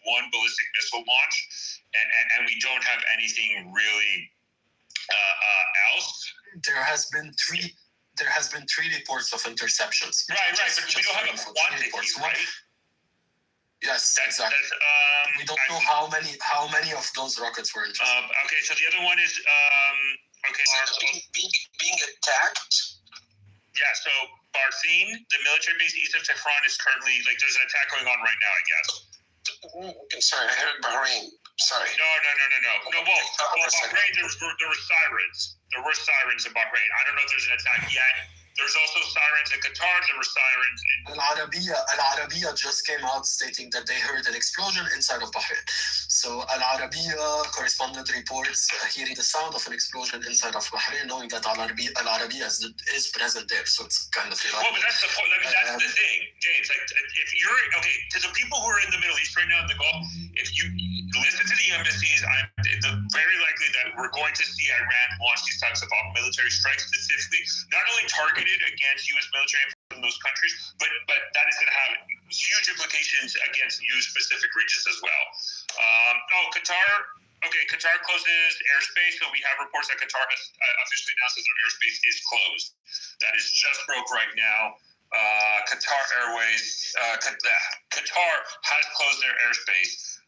one ballistic missile launch, and we don't have anything really else. There has been three reports of interceptions. Right, but we don't have a quantity, right? Yes, exactly. We don't know how many of those rockets were intercepted. Okay, so the other one is being attacked. Yeah, so Barthin, the military base east of Tehran, is currently there's an attack going on right now, I guess. Okay, sorry, I heard Bahrain. Sorry. No. Well, Bahrain, there were sirens. There were sirens in Bahrain. I don't know if there's an attack yet. There's also sirens in Qatar. There were sirens in... Al Arabiya just came out stating that they heard an explosion inside of Bahrain. So Al Arabiya correspondent reports hearing the sound of an explosion inside of Bahrain, knowing that Al Arabiya is present there. So it's kind of... Well, but that's the point. That's the thing, James. If you're... Okay, to the people who are in the Middle East right now in the Gulf, if you listen to the embassies, it's very likely that we're going to see Iran launch these types of military strikes, specifically not only targeted against U.S. military in those countries, but that is going to have huge implications against U.S.-specific regions as well. Qatar. Okay, Qatar closes airspace, so we have reports that Qatar has officially announced that their airspace is closed. That is just broke right now. Qatar Airways, Qatar has closed their airspace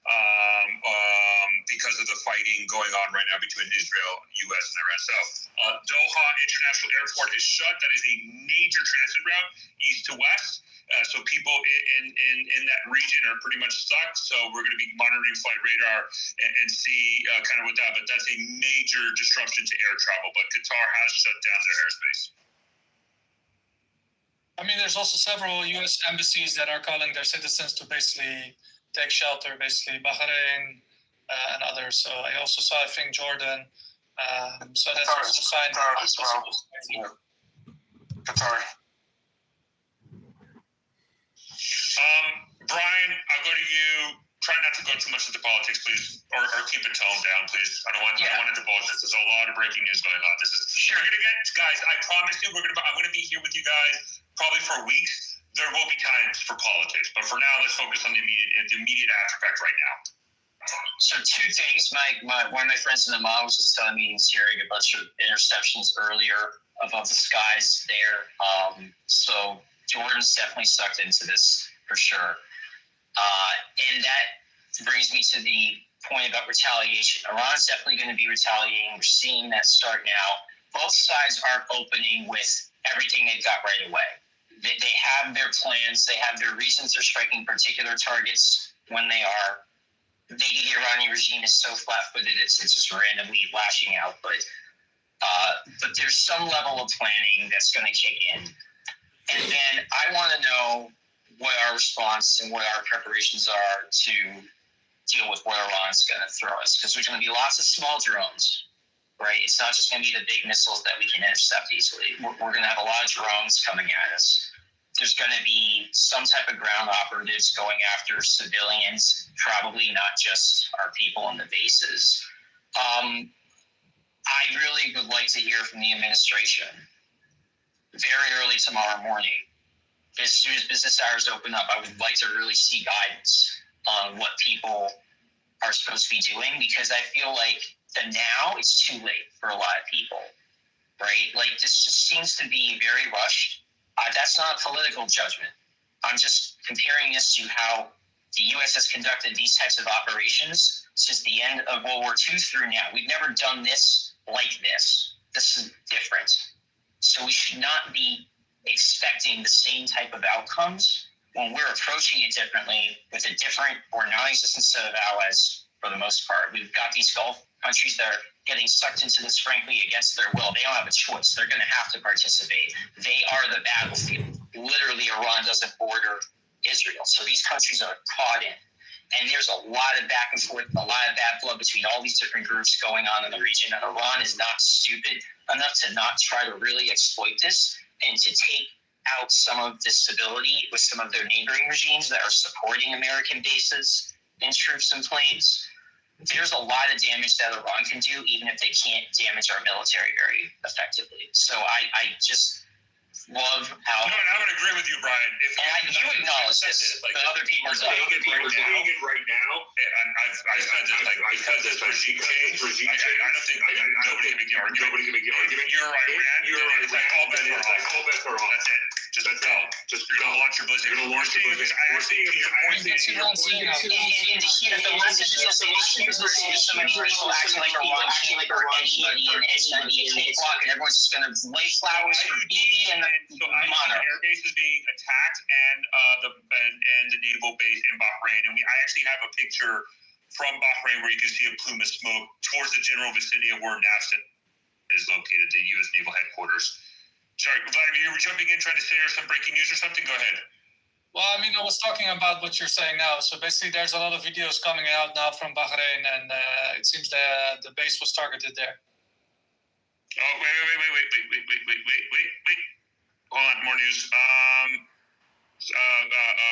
because of the fighting going on right now between Israel, U.S., and Iran. So Doha International Airport is shut. That is a major transit route east to west. So people in that region are pretty much stuck. So we're going to be monitoring flight radar and see kind of what that. But that's a major disruption to air travel. But Qatar has shut down their airspace. I mean, there's also several U.S. embassies that are calling their citizens to basically take shelter, basically Bahrain and others. So I also saw, I think, Jordan. So that's also a sign. Qatar as well. Qatar. Brian, I'll go to you. Try not to go too much into politics, please, or keep it toned down, please. I don't want to divulge this. There's a lot of breaking news going on. We're gonna get, guys. I promise you, I'm gonna be here with you guys probably for weeks. There will be times for politics, but for now, let's focus on the immediate after effect right now. So two things. One of my friends in the mall was just telling me he's hearing a bunch of interceptions earlier above the skies there. So Jordan's definitely sucked into this for sure. And that brings me to the point about retaliation. Iran's definitely going to be retaliating. We're seeing that start now. Both sides aren't opening with everything they've got right away. They have their plans. They have their reasons they're striking particular targets when they are. Maybe the Iranian regime is so flat-footed it's just randomly lashing out. But there's some level of planning that's going to kick in. And then I want to know what our response and what our preparations are to deal with what Iran's going to throw us. Because there's going to be lots of small drones, right? It's not just going to be the big missiles that we can intercept easily. We're going to have a lot of drones coming at us. There's going to be some type of ground operatives going after civilians, probably not just our people in the bases. I really would like to hear from the administration very early tomorrow morning. As soon as business hours open up, I would like to really see guidance on what people are supposed to be doing, because I feel like that now it's too late for a lot of people, right? Like, this just seems to be very rushed. That's not a political judgment. I'm just comparing this to how the U.S. has conducted these types of operations since the end of World War II through now. We've never done this like this. This is different. So we should not be expecting the same type of outcomes when we're approaching it differently with a different or non-existent set of allies for the most part. We've got these Gulf countries that are getting sucked into this, frankly, against their will. They don't have a choice. They're going to have to participate. They are the battlefield. Literally, Iran doesn't border Israel. So these countries are caught in. And there's a lot of back and forth, a lot of bad blood between all these different groups going on in the region. And Iran is not stupid enough to not try to really exploit this and to take out some of the stability with some of their neighboring regimes that are supporting American bases and troops and planes. There's a lot of damage that Iran can do, even if they can't damage our military very effectively. So I just love how. No, and I would agree with you, Brian. You acknowledge this, but other people are saying it right now, and I've said this, like, because this regime change, I don't think nobody can make the argument. If you're Iran, then it's like all bets are off. That's it. Just go. You're going to launch your ballistic. I actually think your point is in the heat of the some of these people acting like Iran can't hurt anybody, and it's going to be a cakewalk, and everyone's just going to lay flowers for Bibi and the monarch. Air base is being attacked, and the naval base in Bahrain, and I actually have a picture from Bahrain where you can see a plume of smoke towards the general vicinity of where NAFTA is located, the U.S. Naval Headquarters. Sorry, Vladimir, you were jumping in trying to say there's some breaking news or something? Go ahead. Well, I mean, I was talking about what you're saying now. So basically, there's a lot of videos coming out now from Bahrain, and it seems that the base was targeted there. Oh, wait. Hold on, more news.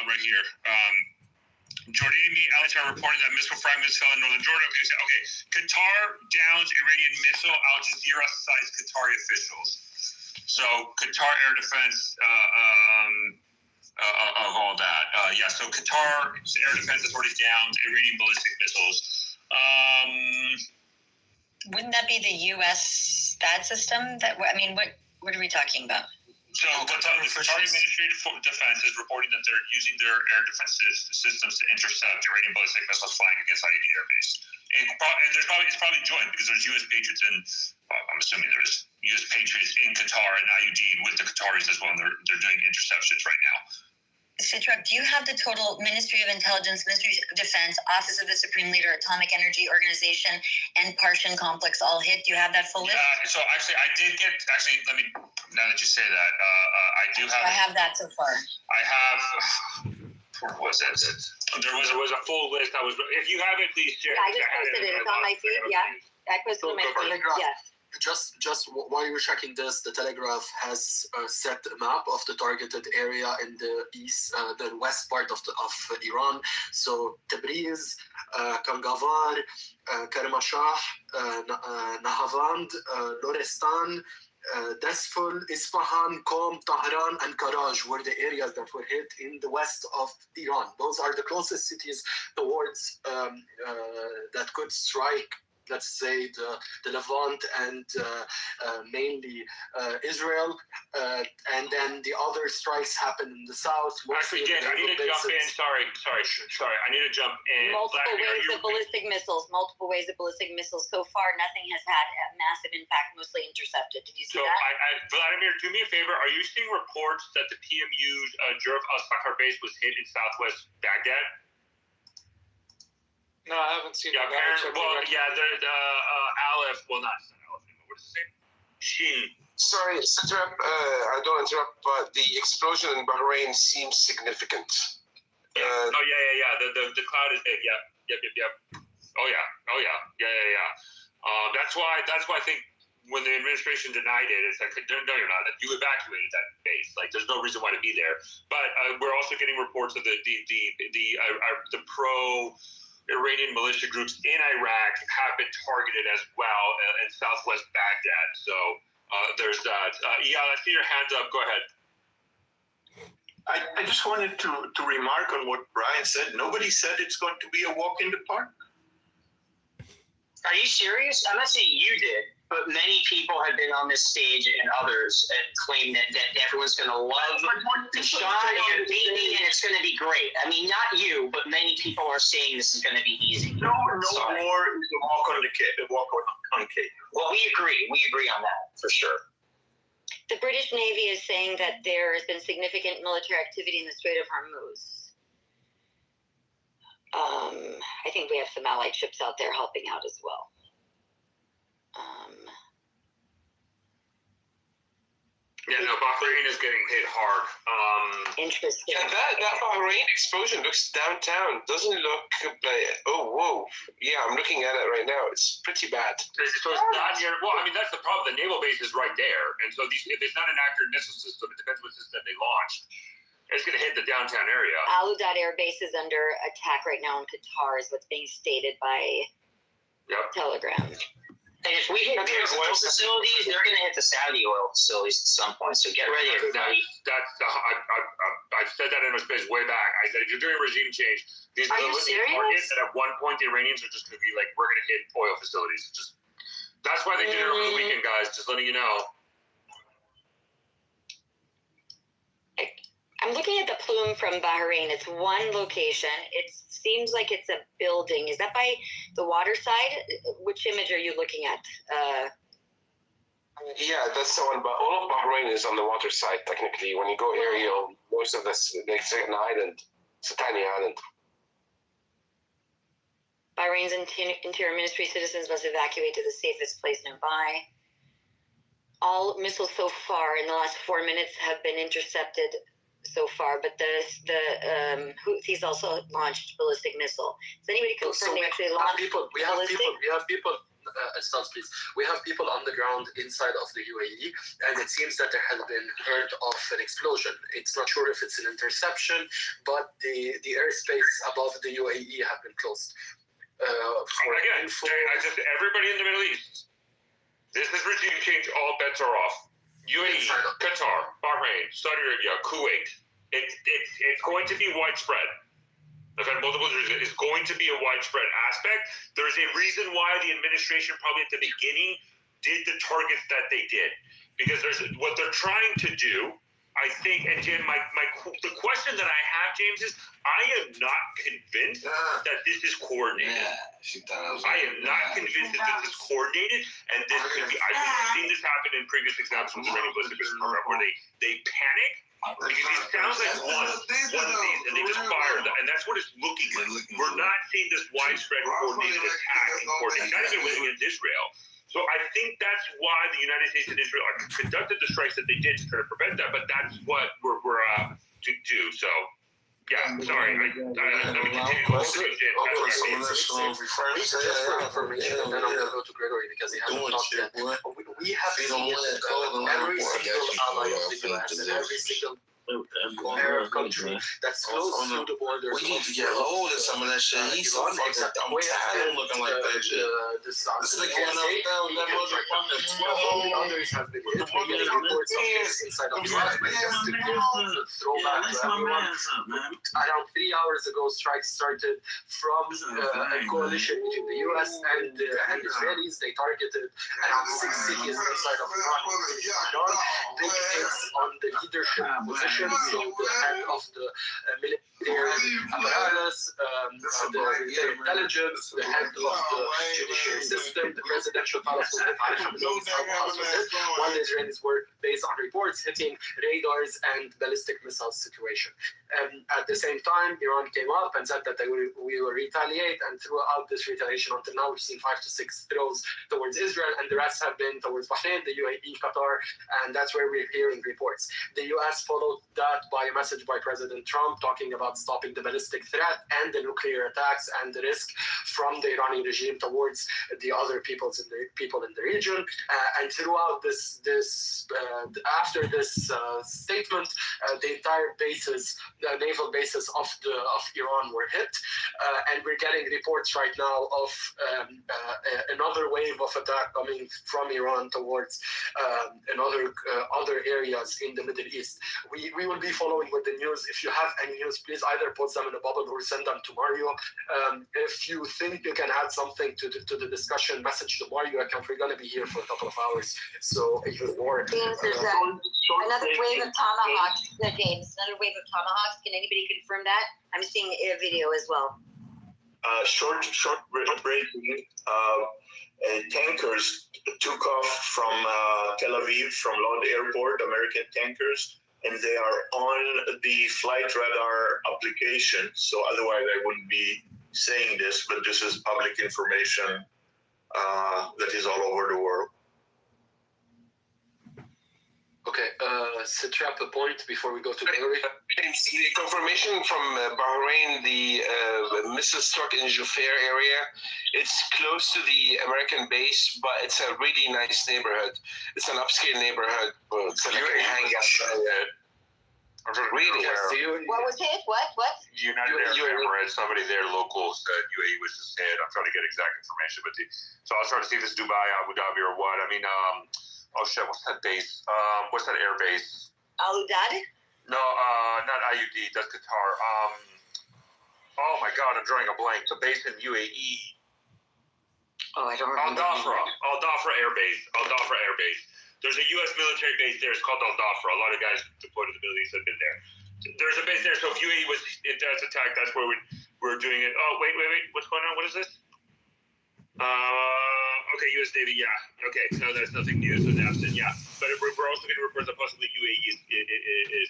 Right here. Jordanian outlets are reporting that missile fragments fell in northern Jordan. Okay. Qatar downs Iranian missile. Al Jazeera cites Qatari officials. So Qatar air defense of all that. So Qatar air defense authorities downed Iranian ballistic missiles. Wouldn't that be the U.S. STAD system? What are we talking about? So the Qatari Ministry of Defense is reporting that they're using their air defense systems to intercept Iranian ballistic missiles flying against IUD air base. And it's probably joint because there's U.S. patriots in. I'm assuming there's U.S. patriots in Qatar and IUD with the Qataris as well. And they're doing interceptions right now. Sidrak, do you have the total Ministry of Intelligence, Ministry of Defense, Office of the Supreme Leader, Atomic Energy Organization, and Parshan Complex all hit? Do you have that full list? So actually, I did get. Actually, let me. Now that you say that, I do have. I have that so far. I have. Where was it? There was a full list. If you have it, please share. Yeah, I just posted it. It's on my feed. Yeah, I posted it on my feed. Yes. Just while you're checking this, the Telegraph has set a map of the targeted area in the east, the west part of Iran. So Tabriz, Kangavar, Kermanshah, Nahavand, Lorestan, Desful, Isfahan, Qom, Tehran, and Karaj were the areas that were hit in the west of Iran. Those are the closest cities towards that could strike, let's say, the Levant and mainly Israel, and then the other strikes happen in the south. Actually, Jen, I need to jump in. Sorry. I need to jump in. Multiple ways of ballistic missiles. So far, nothing has had a massive impact, mostly intercepted. Did you see that? Vladimir, do me a favor. Are you seeing reports that the PMU's Jurf al-Sakhar base was hit in southwest Baghdad? No, I haven't seen that. There's Aleph. Well, not Aleph anymore. What's his name? Shin. Sorry, Sidrak, I don't interrupt, but the explosion in Bahrain seems significant. Yeah. The cloud is big. Yep. Oh yeah. That's why I think when the administration denied it, it's like, no, you're not. You evacuated that base. Like, there's no reason why to be there. But we're also getting reports of the pro Iranian militia groups in Iraq have been targeted as well in southwest Baghdad. So there's that. I see your hands up. Go ahead. I just wanted to remark on what Brian said. Nobody said it's going to be a walk in the park. Are you serious? I'm not saying you did, but many people have been on this stage and others and claim that everyone's going to love Sean and Bibi and it's going to be great. I mean, not you, but many people are saying this is going to be easy. No more is a walk on cake. Well, we agree on that for sure. The British Navy is saying that there has been significant military activity in the Strait of Hormuz. I think we have some allied ships out there helping out as well. Bahrain is getting hit hard. Interesting. Yeah, that Bahrain explosion looks downtown. Doesn't look like, oh, whoa. Yeah, I'm looking at it right now. It's pretty bad. So it's not near, well, I mean, that's the problem. The naval base is right there. And so if it's not an accurate missile system, it depends what system they launched. It's going to hit the downtown area. Al Udeid Air Base is under attack right now in Qatar, is what's being stated by Telegram. And if we hit their oil facilities, they're going to hit the Saudi oil facilities at some point. So get ready, everybody. I said that in a space way back. I said, if you're doing regime change, these are the targets that at one point the Iranians are just going to be like, we're going to hit oil facilities. That's why they did it over the weekend, guys. Just letting you know. I'm looking at the plume from Bahrain. It's one location. It seems like it's a building. Is that by the water side? Which image are you looking at? Yeah, that's the one. But all of Bahrain is on the water side, technically. When you go aerial, most of this, it's an island. It's a tiny island. Bahrain's Interior Ministry citizens must evacuate to the safest place nearby. All missiles so far in the last 4 minutes have been intercepted so far, but the Houthis also launched ballistic missile. Does anybody confirm they actually launched ballistic? We have people. Stop, please. We have people on the ground inside of the UAE, and it seems that there has been heard of an explosion. It's not sure if it's an interception, but the airspace above the UAE have been closed. Again, everybody in the Middle East. This is regime change. All bets are off. UAE, Qatar, Bahrain, Saudi Arabia, Kuwait. It's going to be widespread. I've had multiple reasons. It's going to be a widespread aspect. There's a reason why the administration probably at the beginning did the targets that they did. Because what they're trying to do, I think, and Jim, the question that I have, James, is I am not convinced that this is coordinated. I am not convinced that this is coordinated, and this could be. I've seen this happen in previous examples with the Iranian ballistic missile program, where they panic because it sounds like one of these, and they just fire, and that's what it's looking like. We're not seeing this widespread coordinated attack and coordinated, not even against Israel. So I think that's why the United States and Israel conducted the strikes that they did to try to prevent that. But that's what we're to do. So, yeah, sorry. Let me continue. Just for information, and then I'm going to go to Gregory because he hasn't talked yet. We have seen every single ally of the U.S. and every single Arab country that's close to the border. We need to get hold of some of that shit. He's so fucking, I'm tired of looking like that shit. This nigga went up down that motherfucker. Others have been hit. We're getting reports of this inside of Iraq. Just to give a throwback to everyone. Around 3 hours ago, strikes started from a coalition between the U.S. and Israelis. They targeted around 6 cities inside of Iran. Big hits on the leadership position. So the head of the military apparatus, the intelligence, the head of the judiciary system, the presidential palace was hit, while the Israelis were, based on reports, hitting radars and ballistic missile situation. At the same time, Iran came up and said that we will retaliate, and throughout this retaliation until now, we've seen 5 to 6 throws towards Israel, and the rest have been towards Bahrain, the UAE, Qatar, and that's where we're hearing reports. The U.S. followed that by a message by President Trump talking about stopping the ballistic threat and the nuclear attacks and the risk from the Iranian regime towards the other people in the region. And throughout after this statement, the entire bases, the naval bases of Iran were hit, and we're getting reports right now of another wave of attack coming from Iran towards other areas in the Middle East. We will be following with the news. If you have any news, please either put them in a bubble or send them to Mario. If you think you can add something to the discussion, message to Mario account. We're going to be here for a couple of hours, so even more. James, there's another wave of tomahawks, James. Another wave of tomahawks. Can anybody confirm that? I'm seeing a video as well. Short breaking. Tankers took off from Tel Aviv, from Lod Airport, American tankers, and they are on the flight radar application. So otherwise I wouldn't be saying this, but this is public information that is all over the world. Okay, Sitrap, a point before we go to Gregory. The confirmation from Bahrain, the missile struck in Jufair area. It's close to the American base, but it's a really nice neighborhood. It's an upscale neighborhood. It's like a hangout. I'm trying to Really? figure What was hit? What? United Arab Emirates, somebody there local said UAE was just hit. I'm trying to get exact information, so I was trying to see if it's Dubai, Abu Dhabi, or what. I mean, oh shit, what's that base? What's that air base? Al Udeid? No, not IUD. That's Qatar. Oh my God, I'm drawing a blank. The base in UAE. Oh, I don't Al remember. Dhafra Air Base. Al Dhafra Air Base. There's a U.S. military base there. It's called Al Dhafra. A lot of guys deployed to the Middle East have been there. There's a base there. So if UAE was attacked, that's where we're doing it. Oh, wait. What's going on? What is this? Okay, U.S. Navy. Yeah. Okay. No, that's nothing new. So NAFSA. Yeah. But we're also going to report that possibly UAE is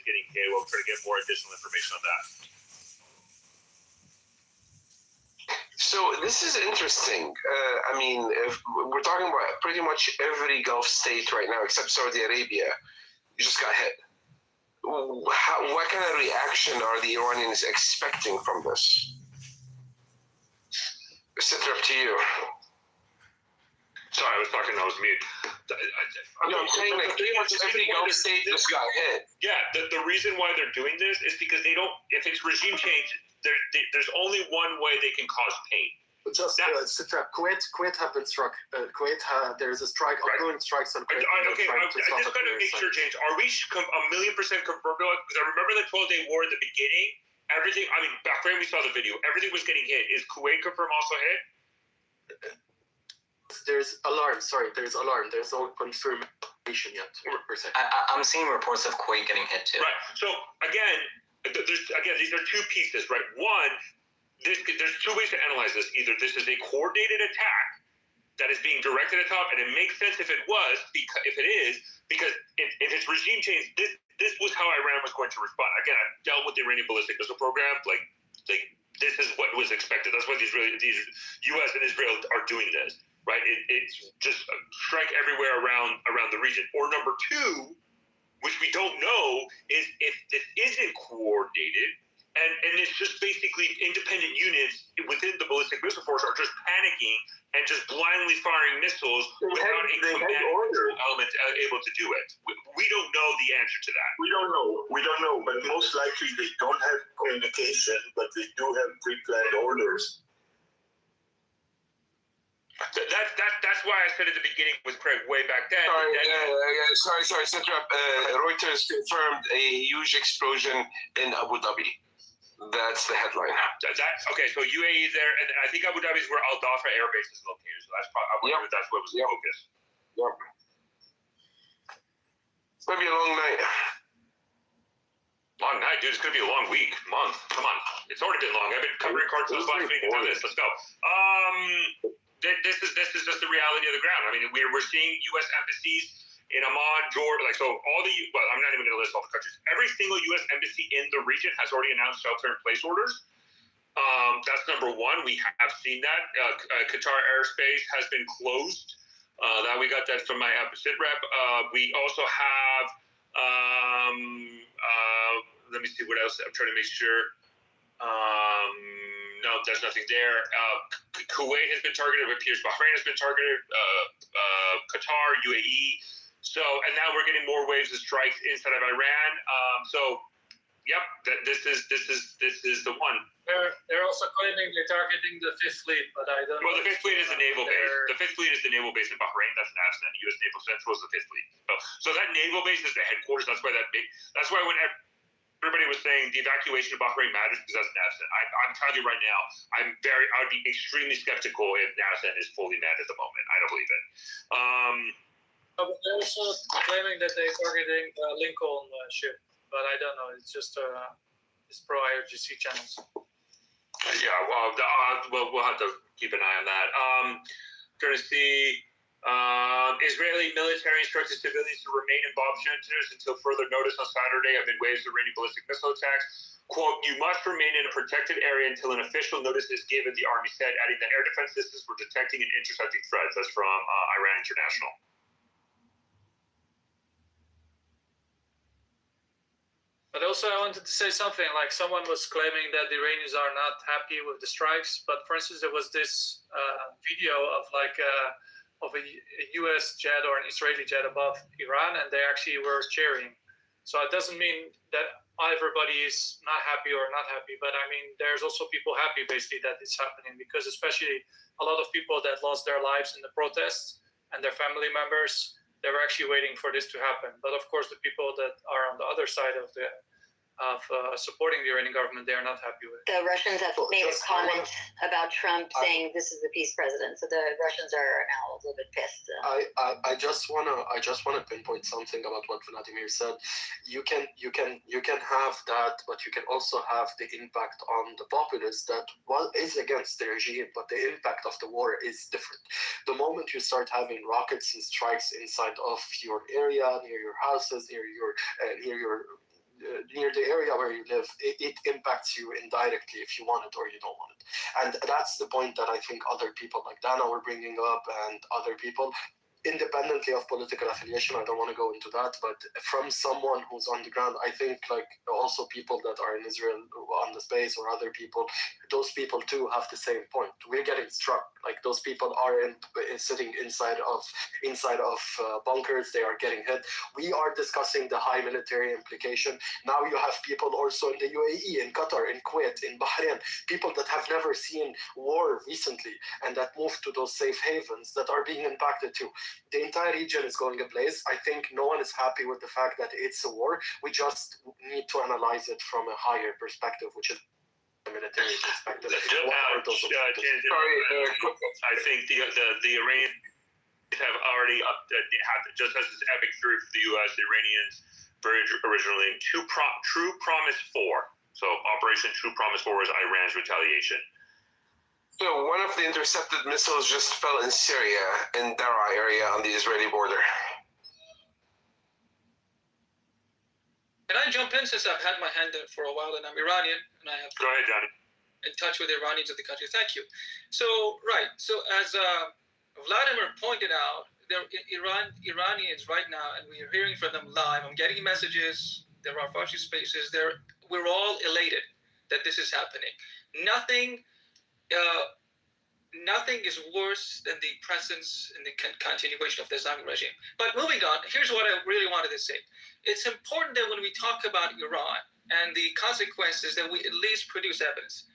getting hit. We'll try to get more additional information on that. So this is interesting. I mean, if we're talking about pretty much every Gulf state right now, except Saudi Arabia, you just got hit. What kind of reaction are the Iranians expecting from this? Sitter, up to you. Sorry, I was talking. I was mute. I'm saying like pretty much every Gulf state just got hit. Yeah, the reason why they're doing this is because they don't. If it's regime change, there's only one way they can cause pain. Just Kuwait have been struck. Kuwait, there's a strike, ongoing strikes on Kuwait. Okay, I just got to make sure, James. Are we 1,000,000% confirmed? Because I remember the 12-day war at the beginning. Everything. I mean, back when we saw the video, everything was getting hit. Is Kuwait confirmed also hit? There's alarm. Sorry, there's alarm. There's no confirmation yet. Per se. I'm seeing reports of Kuwait getting hit too. Right. So again, these are two pieces, right? One. There's two ways to analyze this. Either this is a coordinated attack that is being directed at top, and it makes sense if it was, because if it's regime change, this was how Iran was going to respond. Again, I've dealt with the Iranian ballistic missile program. Like this is what was expected. That's why these U.S. and Israel are doing this, right? It's just strike everywhere around the region. Or number two, which we don't know, is if this isn't coordinated. And it's just basically independent units within the ballistic missile force are just panicking and just blindly firing missiles without a command element able to do it. We don't know the answer to that. We don't know, but most likely they don't have communication, but they do have pre-planned orders. That's why I said at the beginning with Craig way back then. Sorry, Reuters confirmed a huge explosion in Abu Dhabi. That's the headline. Okay, so UAE there, and I think Abu Dhabi is where Al Dhafra Air Base is located. So that's probably that's what was the focus. Yep. It's gonna be a long night. Long night, dude. It's gonna be a long week, month. Come on, it's already been long. I've been covering cartels last week and doing this. Let's go. This is just the reality of the ground. I mean, we're seeing U.S. embassies in Amman, Jordan, I'm not even going to list all the countries. Every single U.S. embassy in the region has already announced shelter-in-place orders. That's number one. We have seen that. Qatar airspace has been closed. That we got that from my sit rep. We also have. Let me see what else. I'm trying to make sure. No, there's nothing there. Kuwait has been targeted. It appears Bahrain has been targeted. Qatar, UAE. So, and now we're getting more waves of strikes inside of Iran. This is the one. They're also claiming they're targeting the Fifth Fleet, but I don't know. Well, the Fifth Fleet is the naval base. The Fifth Fleet is the naval base in Bahrain. That's NAFSA. U.S. Naval Central is the Fifth Fleet. So that naval base is the headquarters. That's why when everybody was saying the evacuation of Bahrain matters because that's NAFSA. I'm telling you right now, I would be extremely skeptical if NAFSA is fully manned at the moment. I don't believe it. But they're also claiming that they're targeting Lincoln ship, but I don't know. It's just it's pro IRGC channels. Yeah, well, we'll have to keep an eye on that. Going to see Israeli military instructed civilians to remain in bomb shelters until further notice on Saturday amid waves of Iranian ballistic missile attacks. Quote, you must remain in a protected area until an official notice is given, the Army said, adding that air defense systems were detecting and intercepting threats. That's from Iran International. But also I wanted to say something, like someone was claiming that the Iranians are not happy with the strikes. But for instance, there was this video of a US jet or an Israeli jet above Iran, and they actually were cheering. So it doesn't mean that everybody is not happy or not happy, but I mean, there's also people happy basically that it's happening, because especially a lot of people that lost their lives in the protests and their family members, they were actually waiting for this to happen. But of course, the people that are on the other side of supporting the Iranian government, they are not happy with it. The Russians have made a comment about Trump saying this is the peace president, so the Russians are now a little bit pissed. I just wanna pinpoint something about what Vladimir said. You can have that, but you can also have the impact on the populace that is against the regime, but the impact of the war is different. The moment you start having rockets and strikes inside of your area, near your houses, near the area where you live, it impacts you indirectly if you want it or you don't want it. And that's the point that I think other people like Dana were bringing up, and other people, independently of political affiliation. I don't want to go into that, but from someone who's on the ground, I think like also people that are in Israel on the space, or other people, those people too have the same point. We're getting struck. Like those people are sitting inside of bunkers. They are getting hit. We are discussing the high military implication. Now you have people also in the UAE, in Qatar, in Kuwait, in Bahrain, people that have never seen war recently and that moved to those safe havens that are being impacted too. The entire region is going ablaze. I think no one is happy with the fact that it's a war. We just need to analyze it from a higher perspective, which is a military perspective. I think the Iranians have already just as this epic victory for the U.S., the Iranians very originally True Promise 4. So Operation True Promise 4 was Iran's retaliation. So one of the intercepted missiles just fell in Syria, in Daraa area on the Israeli border. Can I jump in, since I've had my hand up for a while and I'm Iranian and I have Go ahead, Johnny. In touch with the Iranians of the country. Thank you. So so as Vladimir pointed out, there Iranians right now, and we're hearing from them live. I'm getting messages. There are Farsi spaces. We're all elated that this is happening. Nothing is worse than the presence and the continuation of the Islamic regime. But moving on, here's what I really wanted to say. It's important that when we talk about Iran and the consequences, that we at least produce evidence.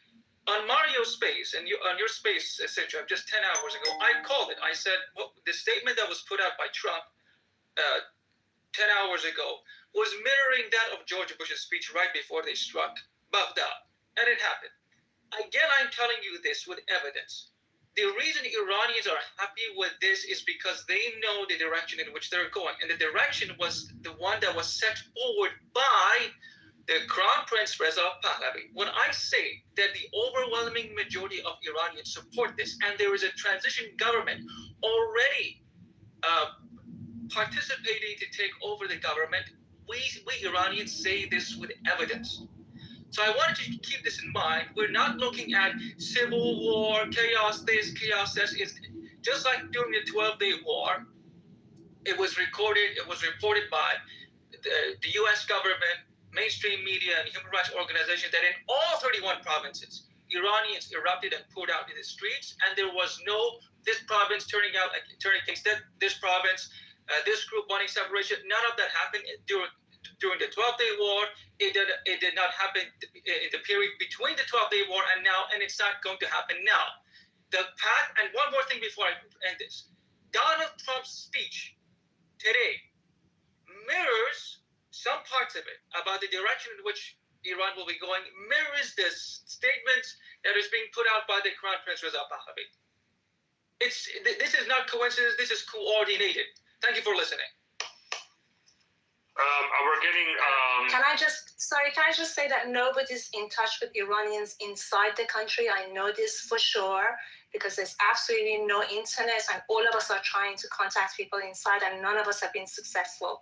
On Mario's space, and on your space, etc., just 10 hours ago, I called it. I said, well, the statement that was put out by Trump 10 hours ago was mirroring that of George Bush's speech right before they struck Baghdad. And it happened. Again, I'm telling you this with evidence. The reason Iranians are happy with this is because they know the direction in which they're going. And the direction was the one that was set forward by the Crown Prince Reza Pahlavi. When I say that the overwhelming majority of Iranians support this, and there is a transition government already participating to take over the government, we Iranians say this with evidence. So I wanted you to keep this in mind. We're not looking at civil war, chaos this, chaos that. It's just like during the 12-day war. It was reported by the U.S. government, mainstream media, and human rights organizations that in all 31 provinces, Iranians erupted and poured out in the streets, and there was this province turning against this province, this group wanting separation. None of that happened during the 12-day war. It did not happen in the period between the 12-day war and now, and it's not going to happen now. And one more thing before I end this. Donald Trump's speech today mirrors some parts of it about the direction in which Iran will be going, mirrors the statements that is being put out by the Crown Prince Reza Pahlavi. This is not coincidence, this is coordinated. Thank you for listening. We're getting. Can I just say that nobody's in touch with Iranians inside the country? I know this for sure because there's absolutely no internet, and all of us are trying to contact people inside, and none of us have been successful.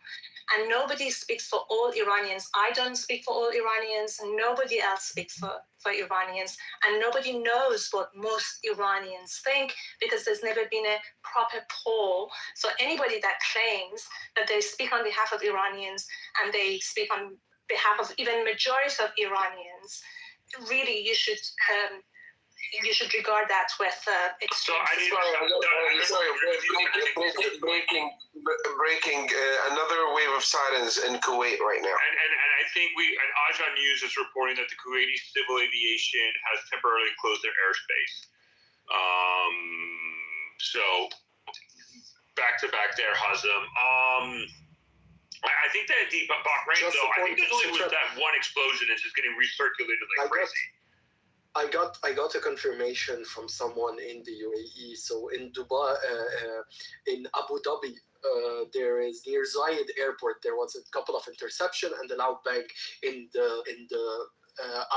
And nobody speaks for all Iranians. I don't speak for all Iranians, and nobody else speaks for Iranians, and nobody knows what most Iranians think because there's never been a proper poll. So anybody that claims that they speak on behalf of Iranians and they speak on behalf of even majority of Iranians, really you should you should regard that with extreme. Breaking another wave of silence in Kuwait right now. And I think Aja News is reporting that the Kuwaiti civil aviation has temporarily closed their airspace. So back to back there, Hazem. I think that the Bahrain, though, I think there's only was that one explosion. It's just getting recirculated like crazy. I got a confirmation from someone in the UAE. So in Dubai, in Abu Dhabi, there is near Zayed Airport. There was a couple of interception and an outbank in the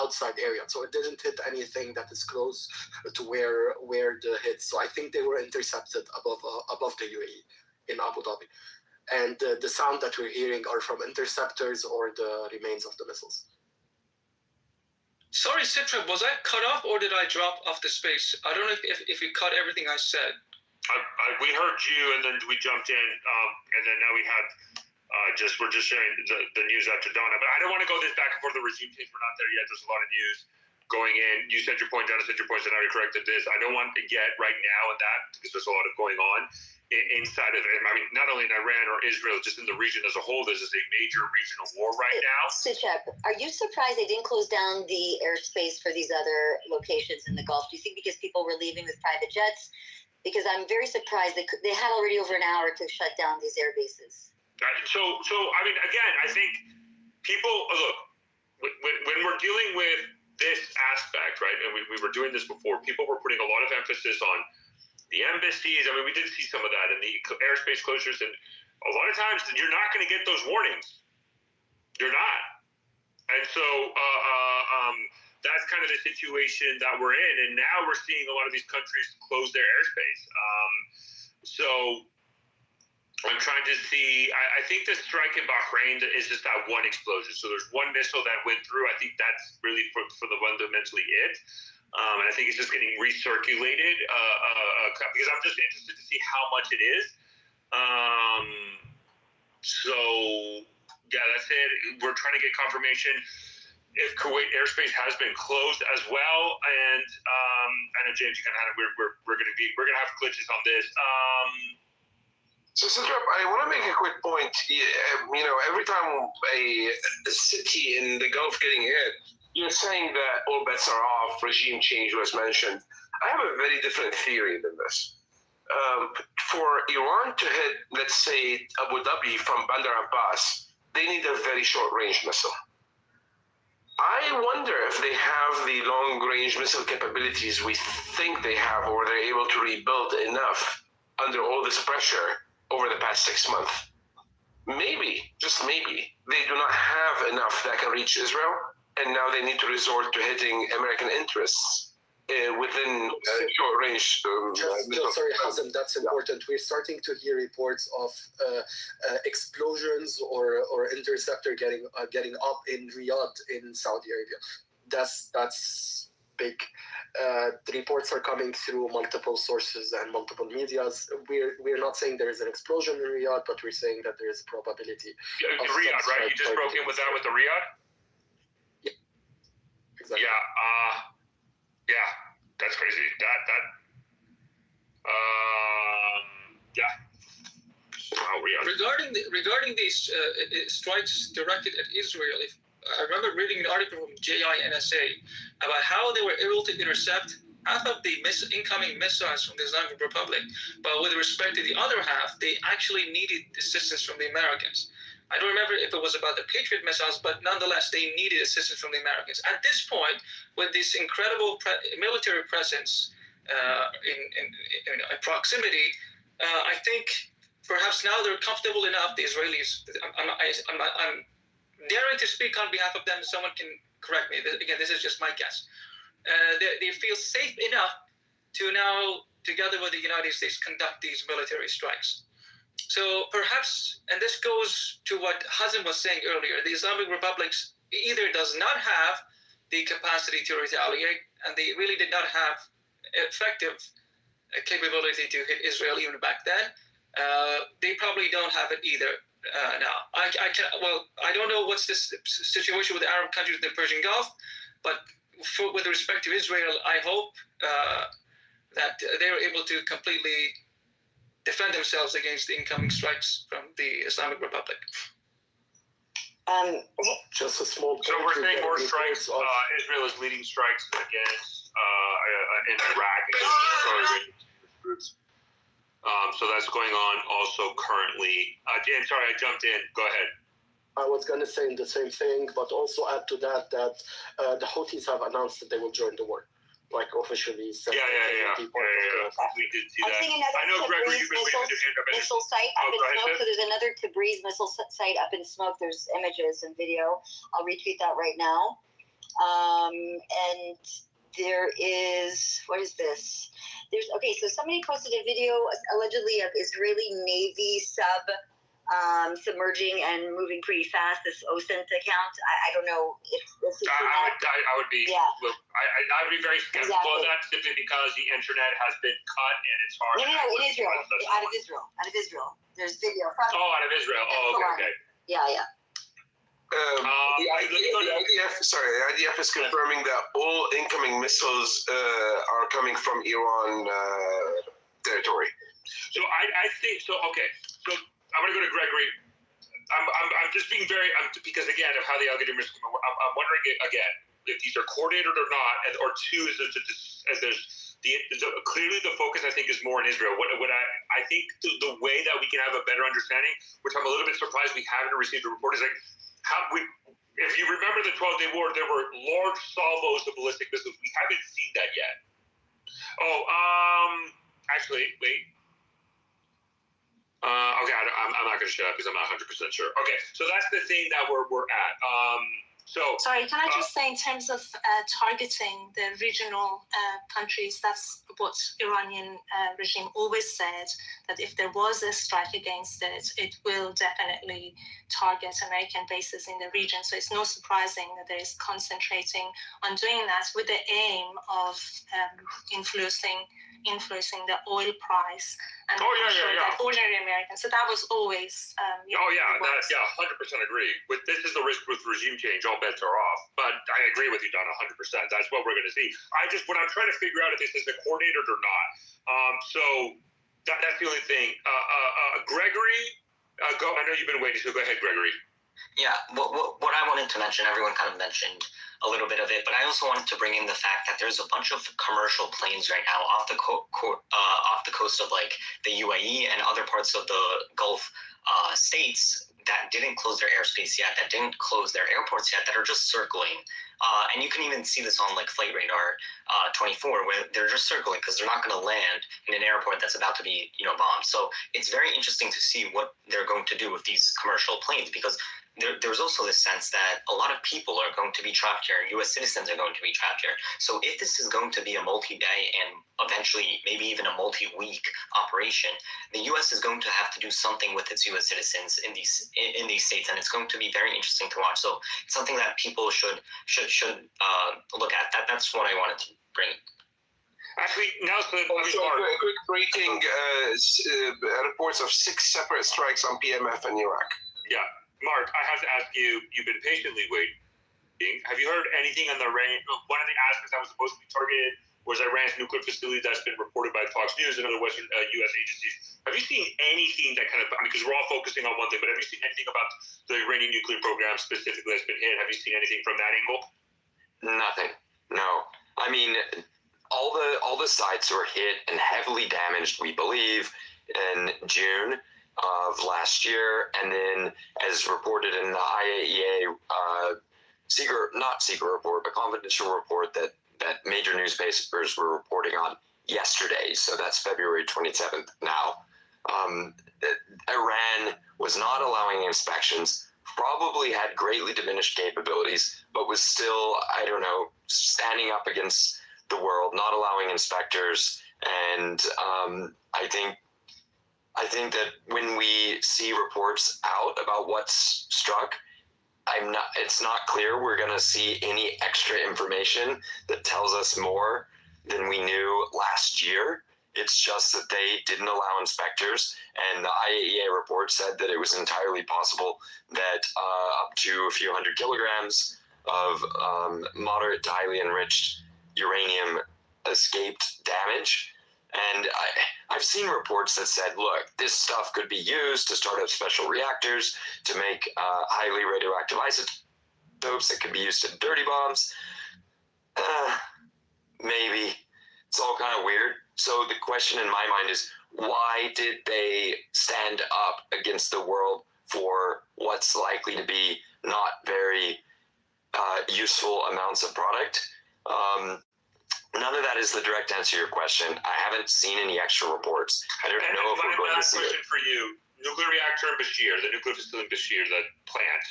outside area. So it didn't hit anything that is close to where the hits. So I think they were intercepted above the UAE in Abu Dhabi. And the sound that we're hearing are from interceptors or the remains of the missiles. Sorry, Citra, was I cut off or did I drop off the space? I don't know if you cut everything I said. We heard you, and then we jumped in, and then now we have we're just sharing the news after Donna. But I don't want to go this back and forth. The regime change, we're not there yet. There's a lot of news going in. You said your point, Donna said your point, so now we corrected this. I don't want to get right now in that because there's a lot of going on inside of it. I mean, not only in Iran or Israel, just in the region as a whole, this is a major regional war right now. Suchep, are you surprised they didn't close down the airspace for these other locations in the Gulf? Do you think because people were leaving with private jets? Because I'm very surprised they had already over an hour to shut down these air bases. So I mean, again, I think people look when we're dealing with this aspect, right? And we were doing this before. People were putting a lot of emphasis on the embassies. I mean, we did see some of that in the airspace closures, and a lot of times you're not going to get those warnings. You're not, and so that's kind of the situation that we're in. And now we're seeing a lot of these countries close their airspace. So I'm trying to see. I think the strike in Bahrain is just that one explosion. So there's one missile that went through. I think that's really for the fundamentally it. And I think it's just getting recirculated because I'm just interested to see how much it is. So, yeah, that's it. We're trying to get confirmation if Kuwait airspace has been closed as well. And I know, James, you kind of we're going to have glitches on this. So, Sitrap, I want to make a quick point. You know, every time a city in the Gulf getting hit, you're saying that all bets are off, regime change was mentioned. I have a very different theory than this. For Iran to hit, let's say, Abu Dhabi from Bandar Abbas, they need a very short-range missile. I wonder if they have the long-range missile capabilities we think they have, or they're able to rebuild enough under all this pressure over the past 6 months. Maybe, just maybe, they do not have enough that can reach Israel. And now they need to resort to hitting American interests within short range. Sorry, Hazem, that's important. We're starting to hear reports of explosions or interceptor getting up in Riyadh in Saudi Arabia. That's big. The reports are coming through multiple sources and multiple medias. We're not saying there is an explosion in Riyadh, but we're saying that there is a probability. Riyadh, right? You just broke in with that with the Riyadh? Exactly. Yeah, that's crazy. Regarding these strikes directed at Israel, I remember reading an article from JINSA about how they were able to intercept half of the incoming missiles from the Islamic Republic, but with respect to the other half, they actually needed assistance from the Americans. I don't remember if it was about the Patriot missiles, but nonetheless, they needed assistance from the Americans. At this point, with this incredible military presence in proximity, I think perhaps now they're comfortable enough, the Israelis. I'm daring to speak on behalf of them. Someone can correct me. Again, this is just my guess. They feel safe enough to now, together with the United States, conduct these military strikes. So perhaps, and this goes to what Hazem was saying earlier, the Islamic Republic either does not have the capacity to retaliate, and they really did not have effective capability to hit Israel even back then. They probably don't have it either now. I don't know what's this situation with the Arab countries in the Persian Gulf, but with respect to Israel, I hope that they're able to completely defend themselves against the incoming strikes from the Islamic Republic. Just a small. So we're saying more strikes. Israel is leading strikes against in Iraq against groups. So that's going on also currently. James, sorry, I jumped in. Go ahead. I was going to say the same thing, but also add to that the Houthis have announced that they will join the war, like officially. Yeah. We did see that. I know, Gregory, you've been waving your hand up. Missile site up in smoke. So there's another Tabriz missile site up in smoke. There's images and video. I'll retweet that right now. And there is, what is this? So somebody posted a video allegedly of Israeli Navy submerging and moving pretty fast. This OSINT account. I don't know if this is. I would be. Yeah. I would be very skeptical of that simply because the internet has been cut and it's hard. No, in Israel. Out of Israel. There's video. Out of Israel. Okay. Yeah. The IDF is confirming that all incoming missiles are coming from Iran territory. So I think so. Okay, so I'm going to go to Gregory. I'm just being very because again of how the algorithm is. I'm wondering again if these are coordinated or not, or two is clearly the focus I think is more in Israel. What I think the way that we can have a better understanding, which I'm a little bit surprised we haven't received a report, is like. If you remember the 12-day war, there were large salvos of ballistic missiles. We haven't seen that yet. Actually, wait. Okay, I'm not going to shut up because I'm not 100% sure. Okay, so that's the thing that we're at. Sorry, can I just say in terms of targeting the regional countries, that's what Iranian regime always said, that if there was a strike against it, it will definitely target American bases in the region. So it's no surprising that there is concentrating on doing that with the aim of influencing the oil price and that ordinary Americans. So that was always 100% agree. This is the risk with regime change. All bets are off. But I agree with you, Don, 100%. That's what we're going to see. What I'm trying to figure out if this is coordinated or not. So that's the only thing. Gregory, go. I know you've been waiting, so go ahead, Gregory. Yeah, what I wanted to mention, everyone kind of mentioned a little bit of it, but I also wanted to bring in the fact that there's a bunch of commercial planes right now off the coast of like the UAE and other parts of the Gulf states that didn't close their airspace yet, that didn't close their airports yet, that are just circling. And you can even see this on like Flight Radar 24, where they're just circling because they're not going to land in an airport that's about to be, bombed. So it's very interesting to see what they're going to do with these commercial planes, because there's also this sense that a lot of people are going to be trapped here. U.S. citizens are going to be trapped here. So if this is going to be a multi-day and eventually maybe even a multi-week operation, the U.S. is going to have to do something with its U.S. citizens in these states, and it's going to be very interesting to watch. So it's something that people should look at. That's what I wanted to bring. Actually, Nelson, quick breaking reports of 6 separate strikes on PMF in Iraq. Yeah. Mark, I have to ask you, you've been patiently waiting. Have you heard anything on the Iran? One of the aspects that was supposed to be targeted was Iran's nuclear facility that's been reported by Fox News and other Western U.S. agencies. Have you seen anything that kind of, because we're all focusing on one thing, but have you seen anything about the Iranian nuclear program specifically that's been hit? Have you seen anything from that angle? Nothing. No. I mean, all the sites were hit and heavily damaged, we believe, in June of last year, and then as reported in the IAEA not secret report, but confidential report that major newspapers were reporting on yesterday. So that's February 27th now. Iran was not allowing inspections, probably had greatly diminished capabilities, but was still, standing up against the world, not allowing inspectors. And I think that when we see reports out about what's struck, it's not clear we're going to see any extra information that tells us more than we knew last year. It's just that they didn't allow inspectors, and the IAEA report said that it was entirely possible that up to a few hundred kilograms of moderate to highly enriched uranium escaped damage. And I've seen reports that said, look, this stuff could be used to start up special reactors to make highly radioactive isotopes that could be used in dirty bombs. Maybe. It's all kind of weird. So the question in my mind is, why did they stand up against the world for what's likely to be not very useful amounts of product? None of that is the direct answer to your question. I haven't seen any extra reports. I don't know if we're going to see it. Question for you: nuclear reactor in Bashir, the nuclear facility in Bashir, the plant,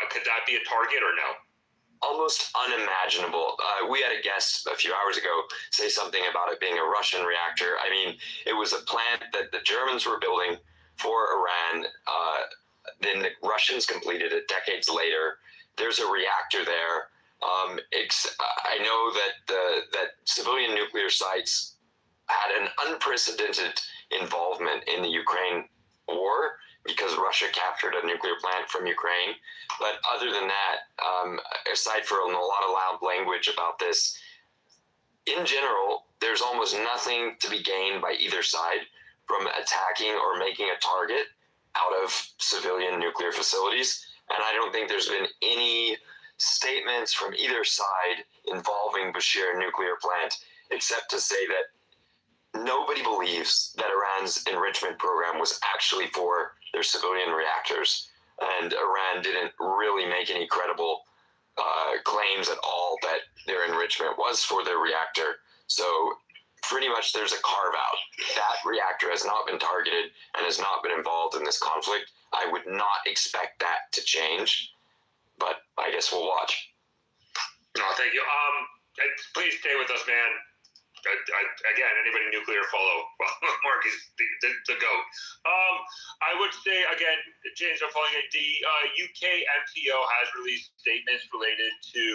could that be a target or no? Almost unimaginable. We had a guest a few hours ago say something about it being a Russian reactor. I mean, it was a plant that the Germans were building for Iran. Then the Russians completed it decades later. There's a reactor there. I know that civilian nuclear sites had an unprecedented involvement in the Ukraine war because Russia captured a nuclear plant from Ukraine. But other than that, aside from a lot of loud language about this, in general, there's almost nothing to be gained by either side from attacking or making a target out of civilian nuclear facilities. And I don't think there's been any statements from either side involving Bashir nuclear plant, except to say that nobody believes that Iran's enrichment program was actually for their civilian reactors. And Iran didn't really make any credible claims at all that their enrichment was for their reactor. So pretty much there's a carve out. That reactor has not been targeted and has not been involved in this conflict. I would not expect that to change, but I guess we'll watch. No, thank you. Please stay with us, man. Again, anybody nuclear, follow. Mark is the GOAT. I would say, again, James, I'm following it. The UK MTO has released statements related to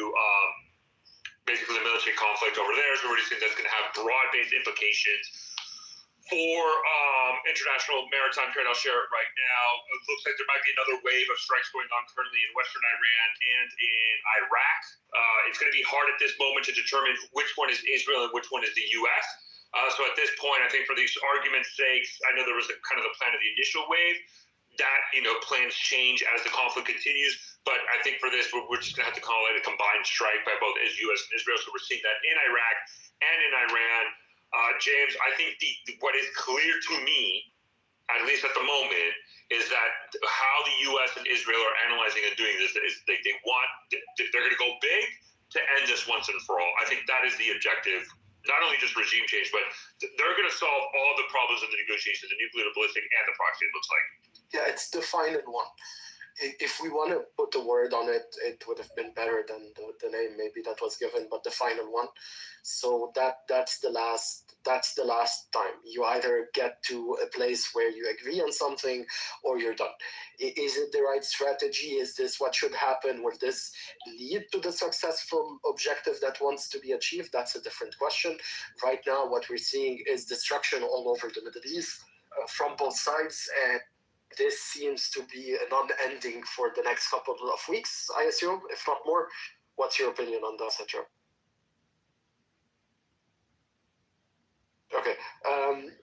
basically the military conflict over there. So we're just saying that's going to have broad-based implications for international maritime trade. I'll share it right now. It looks like there might be another wave of strikes going on currently in Western Iran and in Iraq. It's going to be hard at this moment to determine which one is Israel and which one is the U.S. So at this point, I think for these arguments' sakes, I know there was kind of the plan of the initial wave. That, plans change as the conflict continues. But I think for this, we're just going to have to call it a combined strike by both U.S. and Israel. So we're seeing that in Iraq and in Iran. James, I think what is clear to me, at least at the moment, is that how the U.S. and Israel are analyzing and doing this is they're going to go big to end this once and for all. I think that is the objective, not only just regime change, but they're going to solve all the problems in the negotiations, the nuclear, ballistic, and the proxy, it looks like. Yeah, it's the final one. If we want to put a word on it, it would have been better than the name maybe that was given, but the final one. So that's the last time. You either get to a place where you agree on something or you're done. Is it the right strategy? Is this what should happen? Will this lead to the successful objective that wants to be achieved? That's a different question. Right now, what we're seeing is destruction all over the Middle East from both sides, and this seems to be a non-ending for the next couple of weeks, I assume, if not more. What's your opinion on that, Sandra? Okay.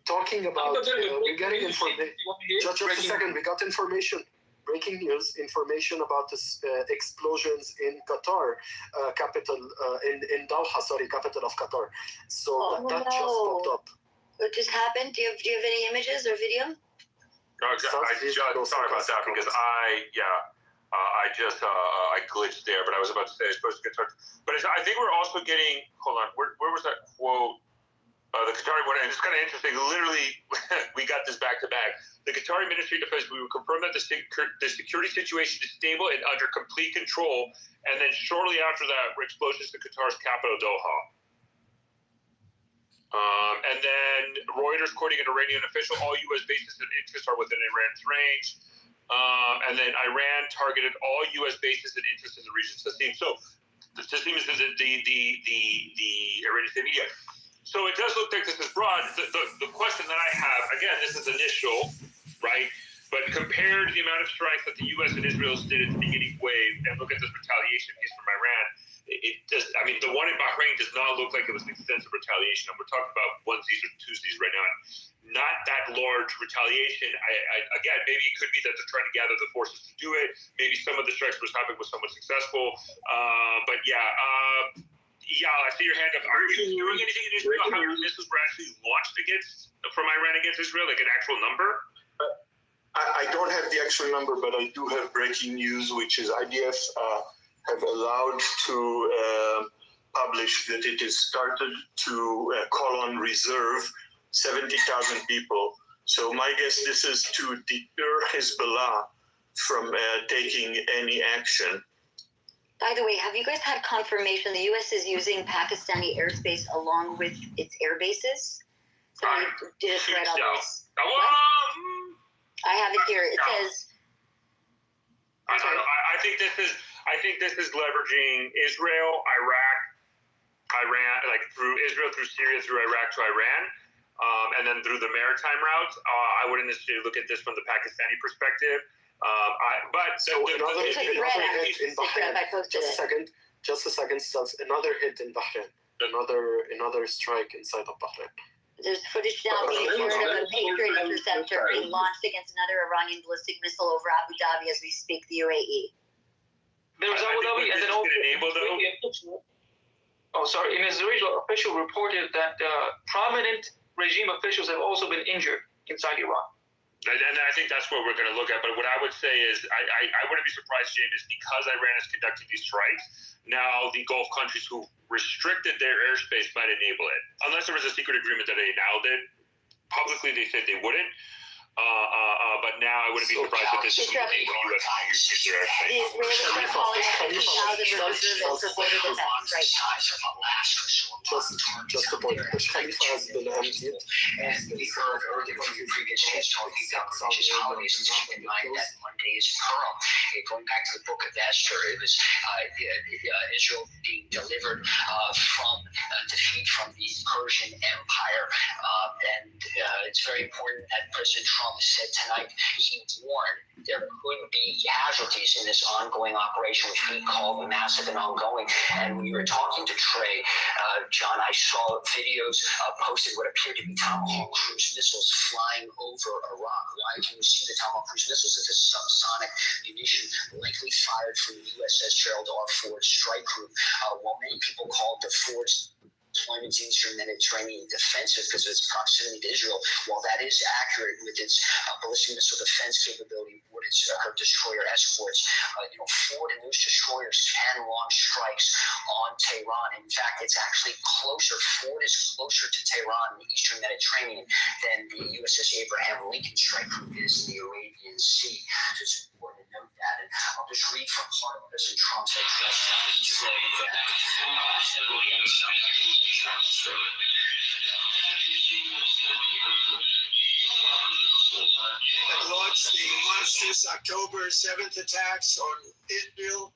Talking about, we're getting information. Just a second, we got information. Breaking news, information about this, explosions in Qatar, capital, in Doha, capital of Qatar. So that just popped up. What just happened? Do you have any images or video? Sorry about that because I glitched there, but I was about to say I was supposed to get started. But I think we're also getting, hold on, where was that quote? The Qatari one, and it's kind of interesting. Literally, we got this back to back. The Qatari Ministry of Defense, we will confirm that the security situation is stable and under complete control. And then shortly after that, explosions to Qatar's capital, Doha. And then Reuters quoting an Iranian official, all U.S. bases and interests are within Iran's range. And then Iran targeted all U.S. bases and interests in the region. So the Tasnim is the Iranian state media. So it does look like this is broad. The question that I have, again, this is initial, right? But compare the amount of strikes that the U.S. and Israel did at the beginning wave, and look at this retaliation piece from Iran. It does. I mean, the one in Bahrain does not look like it was an extensive retaliation. And we're talking about onesies or twosies right now. Not that large retaliation. Again, maybe it could be that they're trying to gather the forces to do it. Maybe some of the strikes we're stopping was somewhat successful. But yeah, I see your hand up. Are you hearing anything in Israel? How many missiles were actually launched from Iran against Israel? Like an actual number? I don't have the actual number, but I do have breaking news, which is IDF have allowed to publish that it has started to call on reserve 70,000 people. So my guess this is to deter Hezbollah from taking any action. By the way, have you guys had confirmation the U.S. is using Pakistani airspace along with its air bases? Somebody did a thread on this. I have it here. It says. I think this is leveraging Israel, Iran, like through Israel, through Syria, through Iraq to Iran. And then through the maritime routes, I wouldn't necessarily look at this from the Pakistani perspective. Another hit in Bahrain. Just a second, Stubbs. Another hit in Bahrain. Another strike inside of Bahrain. There's footage now being shared of a Patriot interceptor being launched against another Iranian ballistic missile over Abu Dhabi as we speak, the UAE. There's Abu Dhabi, and then also an Israeli official reported that prominent regime officials have also been injured inside Iran. And I think that's what we're going to look at. But what I would say is I wouldn't be surprised, James, because Iran is conducting these strikes, now the Gulf countries who restricted their airspace might enable it. Unless there was a secret agreement that they now did. Publicly, they said they wouldn't. But now I wouldn't be surprised if this is the U.S. use their airspace. The Israelis are calling 50,000 reservists supported defense right now. Just a point. Khalifa has been emptied. And we heard earlier from your previous days talking about religious holidays, and keep in mind that Monday is Purim. Going back to the book of Esther, it was Israel being delivered from defeat from the Persian Empire. And it's very important that President Trump said tonight he warned there could be casualties in this ongoing operation, which we call massive and ongoing. And we were talking to Trey, John, I saw videos posted what appeared to be Tomahawk cruise missiles flying over Iraq. Why can we see the Tomahawk cruise missiles? It's a subsonic munition likely fired from the USS Gerald R. Ford strike group. While many people called the Ford's deployments in the Eastern Mediterranean defensive because of its proximity to Israel, while that is accurate with its ballistic missile defense capability, what its her destroyer escorts, Ford and those destroyers can launch strikes on Tehran. In fact, it's actually closer. Ford is closer to Tehran in the Eastern Mediterranean than the USS Abraham Lincoln strike group is in the Arabian Sea. So it's important to note that. And I'll just read from part of President Trump's address. He said that launched the monstrous October 7th attacks on Israel,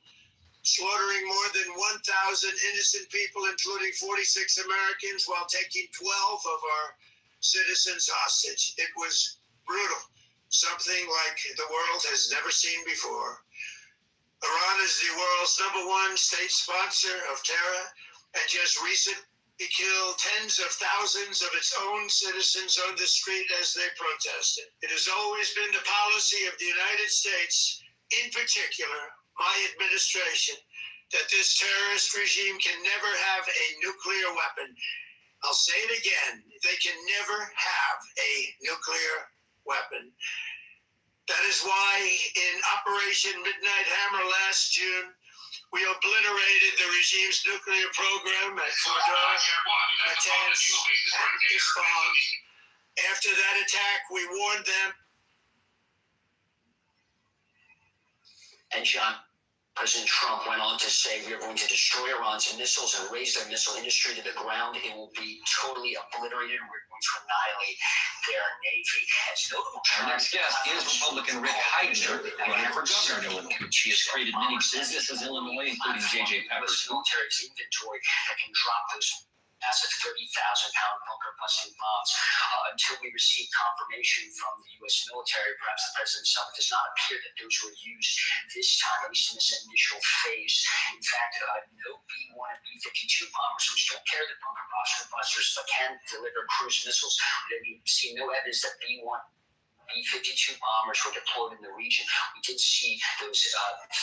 slaughtering more than 1,000 innocent people, including 46 Americans, while taking 12 of our citizens hostage. It was brutal, something like the world has never seen before. Iran is the world's #1 state sponsor of terror, and just recently killed tens of thousands of its own citizens on the street as they protested. It has always been the policy of the United States, in particular, my administration, that this terrorist regime can never have a nuclear weapon. I'll say it again, they can never have a nuclear weapon. That is why in Operation Midnight Hammer last June, we obliterated the regime's nuclear program at Fordow, Natanz, and Isfahan. After that attack, we warned them. And John, President Trump went on to say we are going to destroy Iran's missiles and raise their missile industry to the ground. It will be totally obliterated. We're going to annihilate their navy. Our next guest is Republican Rick Heidner, running for governor in Illinois. She has created many businesses in Illinois, including J.J. Pepper's military's inventory that can drop those massive 30,000-pound bunker-busting bombs. Until we receive confirmation from the U.S. military, perhaps the president himself, it does not appear that those were used this time, at least in this initial phase. In fact, no B-1 and B-52 bombers, which don't carry the bunker busters but can deliver cruise missiles. We see no evidence that B-1 B-52 bombers were deployed in the region. We did see those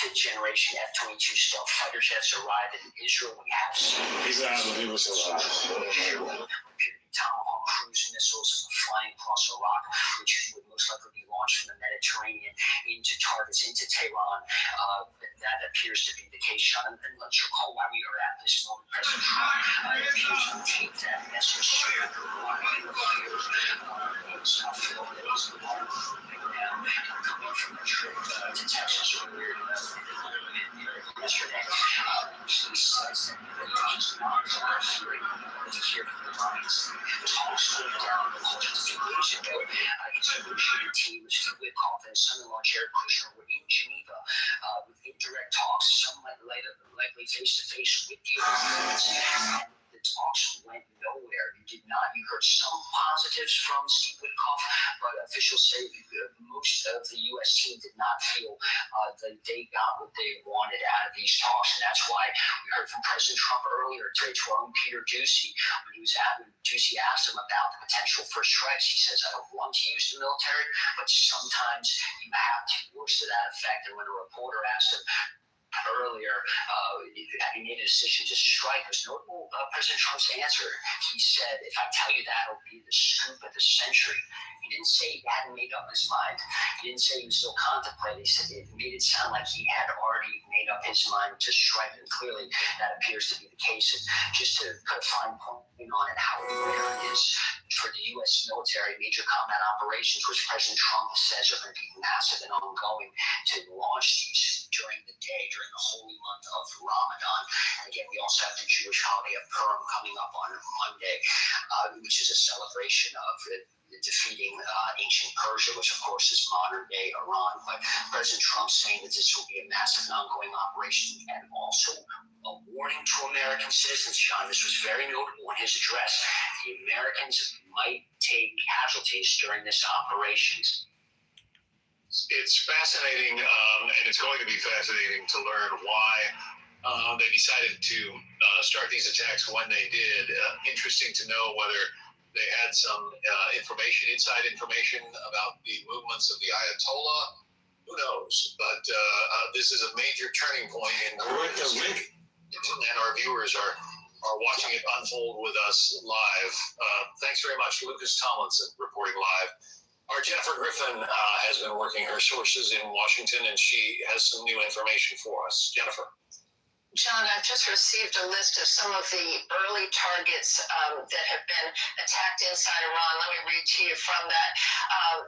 fifth-generation F-22 stealth fighter jets arrive in Israel. We have seen Tomahawk cruise missiles flying across Iraq, which would most likely be launched from the Mediterranean into targets into Tehran. That appears to be the case, Sean. And let's recall why we are at this moment. President Trump appears to take that message straight South Florida is right now, coming from a trip to Texas earlier yesterday. He says that the region's not to hear from the Iranians. Talks went down just 2 days ago. His negotiating team, Steve Witkoff and son-in-law Jared Kushner, were in Geneva with indirect talks, some likely face-to-face with the Iranians. The talks went nowhere. You heard some positives from Steve Witkoff, but officials say most of the U.S. team did not feel that they got what they wanted out of these talks, and that's why we heard from President Trump earlier today to our own Peter Doocy. When Doocy asked him about the potential for strikes, he says, "I don't want to use the military, but sometimes you have to." Words to that effect. And when a reporter asked him earlier, he made a decision to strike, was notable President Trump's answer. He said, "If I tell you that, it'll be the scoop of the century." He didn't say he hadn't made up his mind. He didn't say he was still contemplating. He said it made it sound like he had already made up his mind to strike, and clearly that appears to be the case. And just to put a fine point on it, how rare it is for the U.S. military major combat operations, which President Trump says are going to be massive and ongoing, to launch these during the day, during the holy month of Ramadan. And again, we also have the Jewish holiday of Purim coming up on Monday, which is a celebration of defeating ancient Persia, which of course is modern day Iran. But President Trump saying that this will be a massive and ongoing operation, and also a warning to American citizens, John. This was very notable in his address. The Americans might take casualties during this operation. It's fascinating, and it's going to be fascinating to learn why they decided to start these attacks when they did. Interesting to know whether they had some inside information about the movements of the Ayatollah. Who knows? But this is a major turning point in the world, and our viewers are watching it unfold with us live. Thanks very much, Lucas Tomlinson, reporting live. Our Jennifer Griffin has been working her sources in Washington, and she has some new information for us. Jennifer. John, I've just received a list of some of the early targets that have been attacked inside Iran. Let me read to you from that.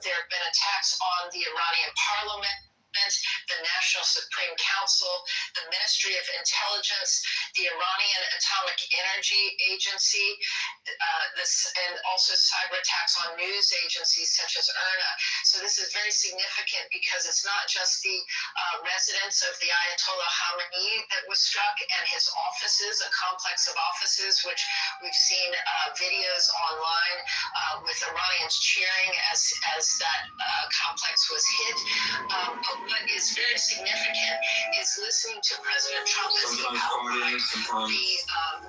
There have been attacks on the Iranian parliament, the National Supreme Council, the Ministry of Intelligence, the Iranian Atomic Energy Agency, and also cyber attacks on news agencies such as IRNA. So this is very significant because it's not just the residence of the Ayatollah Khamenei that was struck and his offices, a complex of offices, which we've seen videos online with Iranians cheering as that complex was hit. But what is very significant is listening to President Trump as he outlined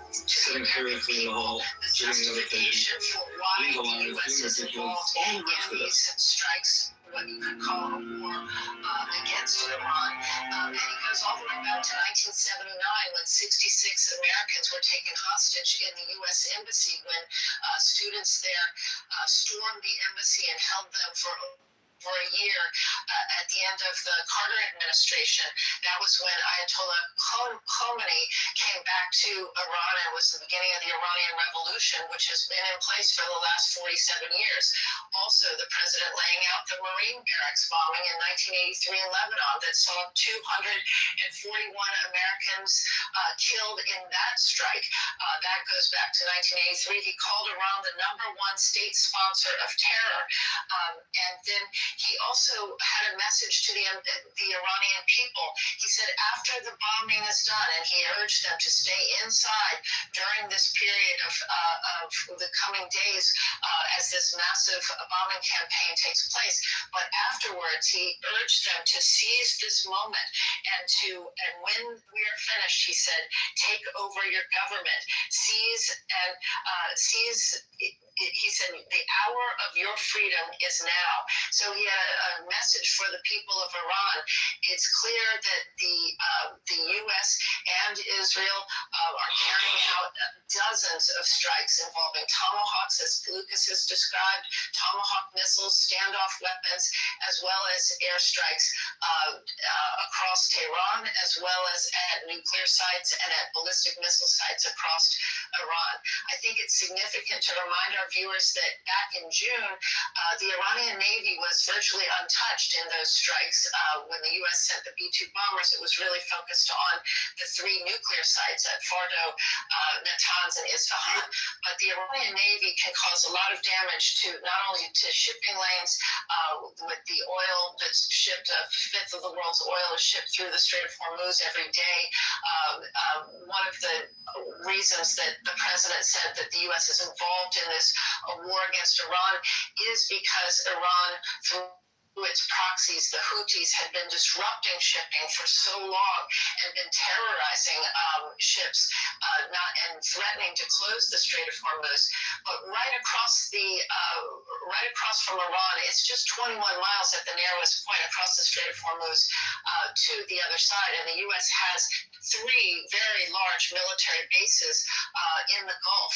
sitting seriously in the hall, the justification for why the U.S. is involved in these strikes, what you could call a war against Iran. And he goes all the way back to 1979 when 66 Americans were taken hostage in the U.S. Embassy when students there stormed the embassy and held them for a year at the end of the Carter administration. That was when Ayatollah Khamenei came back to Iran and was the beginning of the Iranian Revolution, which has been in place for the last 47 years. Also, the president laying out the Marine barracks bombing in 1983 in Lebanon that saw 241 Americans killed in that strike. That goes back to 1983. He called Iran the #1 state sponsor of terror. And then he also had a message to the Iranian people. He said after the bombing is done, and he urged them to stay inside during this period of the coming days as this massive bombing campaign takes place. But afterwards, he urged them to seize this moment and when we are finished, he said, take over your government, seize. He said, the hour of your freedom is now. So he had a message for the people of Iran. It's clear that the U.S. and Israel are carrying out dozens of strikes involving tomahawks, as Lucas has described, tomahawk missiles, standoff weapons, as well as airstrikes across Tehran, as well as at nuclear sites and at ballistic missile sites across Iran. I think it's significant to remind our viewers that back in June, the Iranian Navy was virtually untouched in those strikes. When the U.S. sent the B-2 bombers, it was really focused on the 3 nuclear sites at Fordo, Natanz, and Isfahan. But the Iranian Navy can cause a lot of damage to not only to shipping lanes with the oil that's shipped, a fifth of the world's oil is shipped through the Strait of Hormuz every day. One of the reasons that the president said that the U.S. is involved in this war against Iran is because Iran, through its proxies, the Houthis, had been disrupting shipping for so long and been terrorizing ships and threatening to close the Strait of Hormuz. But right across from Iran, it's just 21 miles at the narrowest point across the Strait of Hormuz to the other side. And the U.S. has 3 very large military bases in the Gulf.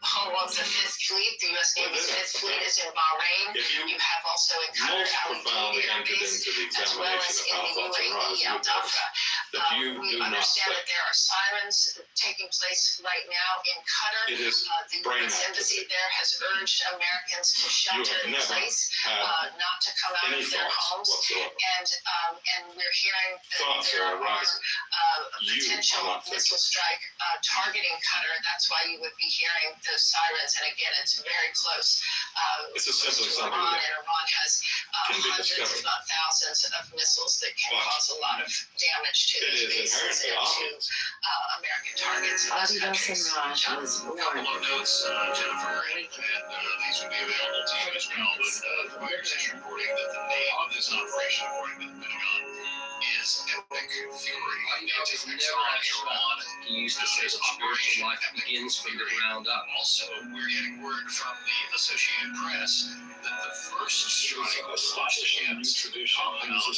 Home of the Fifth Fleet, the U.S. Navy's Fifth Fleet is in Bahrain. You have also in Qatar, Al Air Base, as well as in the UAE, Al Dhafra. We understand that there are sirens taking place right now in Qatar. The U.S. Embassy there has urged Americans to shelter in place, not to come out of their homes. And we're hearing that there are a potential missile strike targeting Qatar. That's why you would be hearing those sirens. And again, it's very close to Iran, and Iran has hundreds, if not thousands, of missiles that can cause a lot of damage to these bases and to American targets in this country. A couple of notes, Jennifer, and these would be available to you as well, but Reuters is reporting that the name of this operation, according to the Pentagon, is Epic Fury. He used to say that spiritual life begins from the ground up. Also, we're getting word from the Associated Press that the first strike was launched against compound of the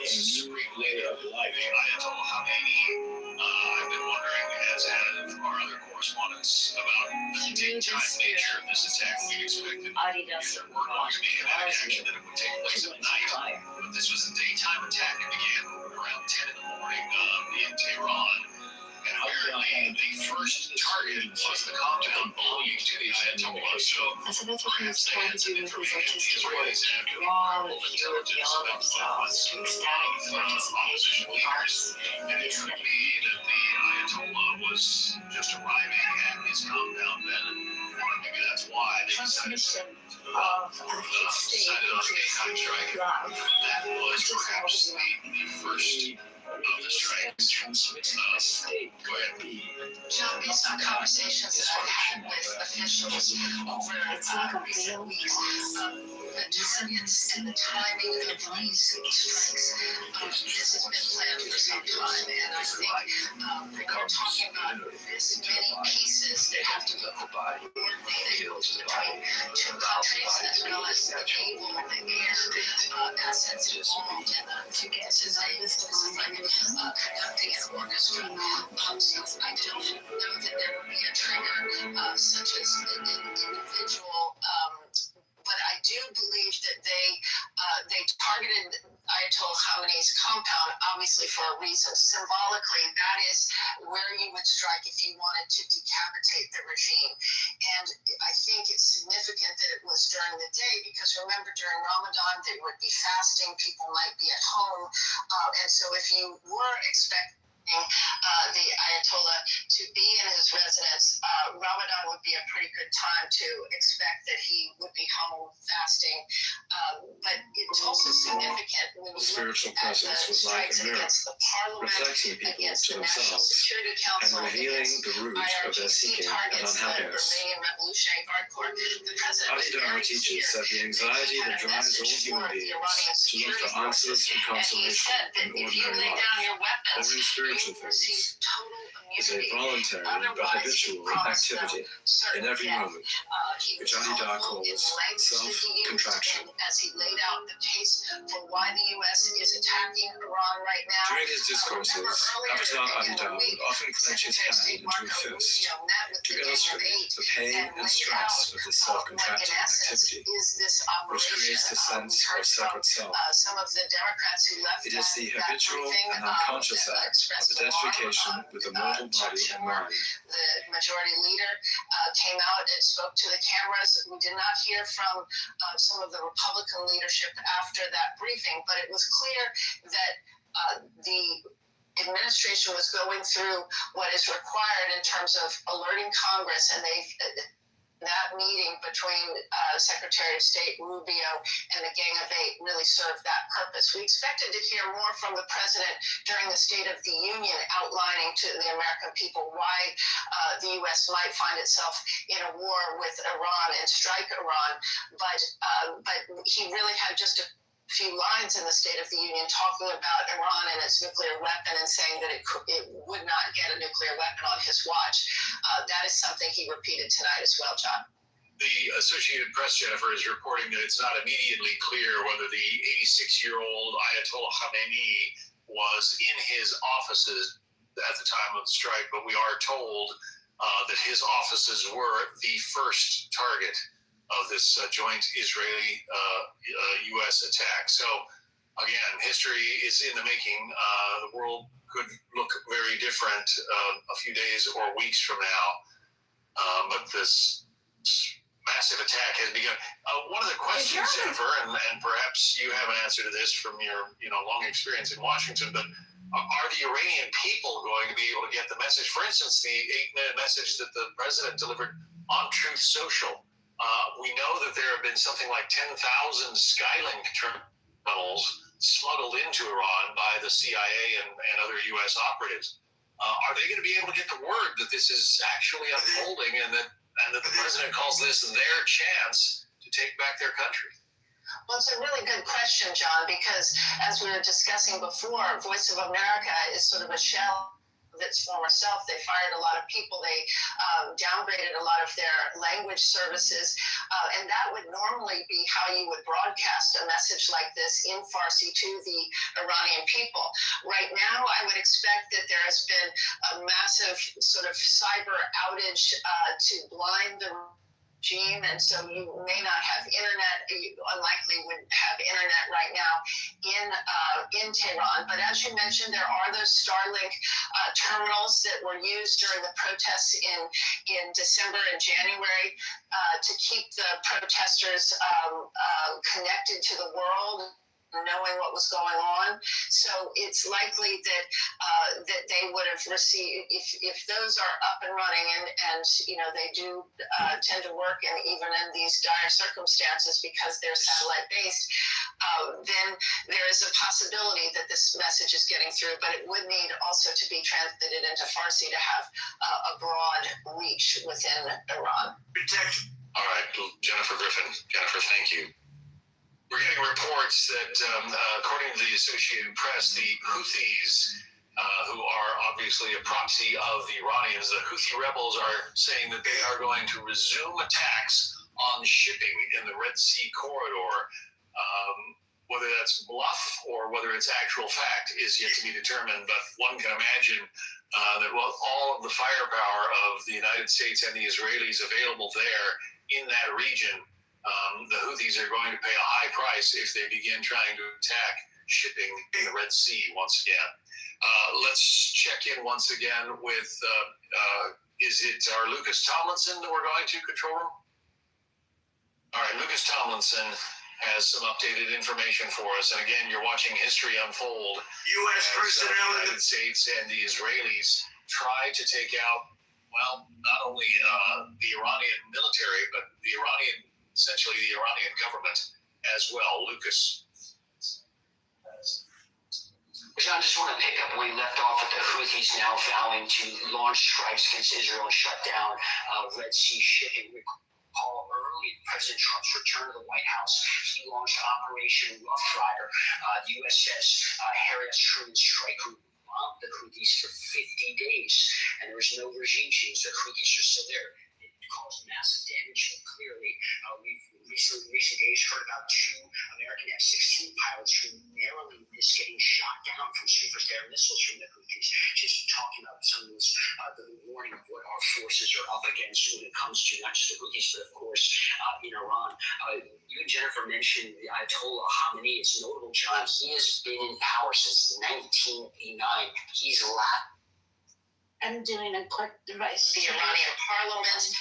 Supreme Leader of life, Ayatollah Khamenei. I've been wondering, as have our other correspondents, about the daytime nature of this attack. We expected there were always kinetic action that it would take place at night, but this was a daytime attack. It began around 10 in the morning in Tehran. And apparently, the first target was the compound belonging to the Ayatollah. So perhaps they had some information. The Israelis have incredible intelligence about the movements of opposition leaders. And it could be that the Ayatollah was just arriving at his compound then, and maybe that's why they decided on a daytime strike. That was perhaps the first of the strikes. Go ahead. John, based on conversations that I've had with officials over recent weeks, the targets and the timing of these strikes, this has been planned for some time, and I think we're talking about this many pieces that have to go coordinated between 2 countries, as well as the naval, the air assets involved in to get to this is like conducting an orchestra. So I don't know that there would be a trigger such as an individual, but I do believe that they targeted Ayatollah Khamenei's compound, obviously for a reason. Symbolically, that is where you would strike if you wanted to decapitate the regime. And I think it's significant that it was during the day, because remember, during Ramadan, they would be fasting, people might be at home. And so if you were the Ayatollah to be in his residence, Ramadan would be a pretty good time to expect that he would be home fasting. But it's also significant when we spiritual look at presence the was like strikes a mirror, against the parliament, reflecting people against to the National themselves Security Council, and revealing against the root of their IRGC seeking and targets, the unhappiness. Romanian Revolutionary Guard Corps. The president was Adidar very teaches clear that the anxiety that drives all human beings to look for answers and consolation in ordinary life, or in spiritual things, is a voluntary but habitual activity in every moment, which Adidar calls self-contraction. As he laid out the case for why the U.S. is attacking Iran right now. During his discourses, Avatar Adidar would often clench his hand into a fist to illustrate the pain and stress of this self-contracting activity, which creates the sense of separate self. Some of the Democrats who left It is the habitual and unconscious act of identification with the mortal body and mind. The majority leader came out and spoke to the cameras. We did not hear from some of the Republican leadership after that briefing, but it was clear that the administration was going through what is required in terms of alerting Congress, and that meeting between Secretary of State Rubio and the Gang of Eight really served that purpose. We expected to hear more from the president during the State of the Union, outlining to the American people why the U.S. might find itself in a war with Iran and strike Iran, but he really had just a few lines in the State of the Union talking about Iran and its nuclear weapon, and saying that it would not get a nuclear weapon on his watch. That is something he repeated tonight as well, John. The Associated Press, Jennifer, is reporting that it's not immediately clear whether the 86-year-old Ayatollah Khamenei was in his offices at the time of the strike, but we are told that his offices were the first target of this joint Israeli-U.S. attack. So, again, history is in the making. The world could look very different a few days or weeks from now. But this massive attack has begun. One of the questions, Jennifer, and perhaps you have an answer to this from your long experience in Washington, but are the Iranian people going to be able to get the message? For instance, the 8-minute message that the president delivered on Truth Social. We know that there have been something like 10,000 Skylink terminals smuggled into Iran by the CIA and other U.S. operatives. Are they going to be able to get the word that this is actually unfolding, and that the president calls this their chance to take back their country? Well, it's a really good question, John, because as we were discussing before, Voice of America is sort of a shell of its former self. They fired a lot of people. They downgraded a lot of their language services. And that would normally be how you would broadcast a message like this in Farsi to the Iranian people. Right now, I would expect that there has been a massive sort of cyber outage to blind the regime, and so you may not have internet. You unlikely would have internet right now in Tehran. But as you mentioned, there are those Starlink terminals that were used during the protests in December and January to keep the protesters connected to the world, knowing what was going on. So it's likely that that they would have received, if those are up and running, and they do tend to work, and even in these dire circumstances because they're satellite based, then there is a possibility that this message is getting through. But it would need also to be translated into Farsi to have a broad reach within Iran. All right, Jennifer Griffin. Jennifer, thank you. We're getting reports that, according to the Associated Press, the Houthis, who are obviously a proxy of the Iranians, the Houthi rebels are saying that they are going to resume attacks on shipping in the Red Sea corridor. Whether that's bluff or whether it's actual fact is yet to be determined, but one can imagine that all of the firepower of the United States and the Israelis available there in that region, the Houthis are going to pay a high price if they begin trying to attack shipping in the Red Sea once again. Let's check in once again with, is it our Lucas Tomlinson that we're going to, control room? All right, Lucas Tomlinson, has some updated information for us. And again, you're watching history unfold. U.S. personnel The United States and the Israelis try to take out, well, not only the Iranian military, but essentially the Iranian government as well. Lucas. John, I just want to pick up where you left off with the Houthis now vowing to launch strikes against Israel and shut down Red Sea shipping. Recall early President Trump's return to the White House, he launched Operation Rough Rider. The USS Harry S. Truman strike group bombed the Houthis for 50 days, and there was no regime change. The Houthis are still there. It caused massive damage. Clearly, we've recent days heard about 2 American F-16 pilots who narrowly missed getting shot down from surface air missiles from the Houthis. Just talking about some of this, the warning of what our forces are up against when it comes to not just the Houthis, but of course in Iran. You and Jennifer mentioned the Ayatollah Khamenei. It's notable, John. He has been in power since 1989. He's allowed. I'm doing a quick device. The Iranian parliament.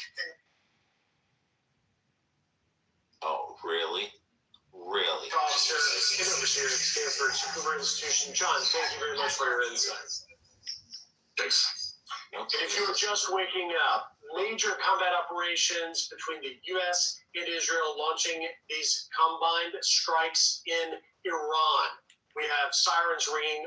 Oh, really? Really? Officer Kitover here at Stanford Kitover Institution. John, thank you very much for your insights. Thanks. And if you were just waking up, major combat operations between the U.S. and Israel launching these combined strikes in Iran. We have sirens ringing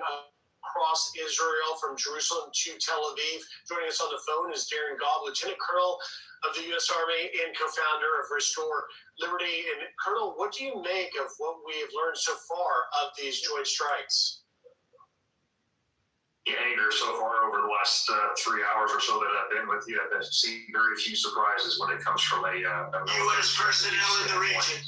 across Israel from Jerusalem to Tel Aviv. Joining us on the phone is Darren Gobb, Lieutenant Colonel of the U.S. Army and co-founder of Restore Liberty. And Colonel, what do you make of what we have learned so far of these joint strikes? The anger so far over the last 3 hours or so that I've been with you, I've seen very few surprises when it comes from a U.S. personnel in the region.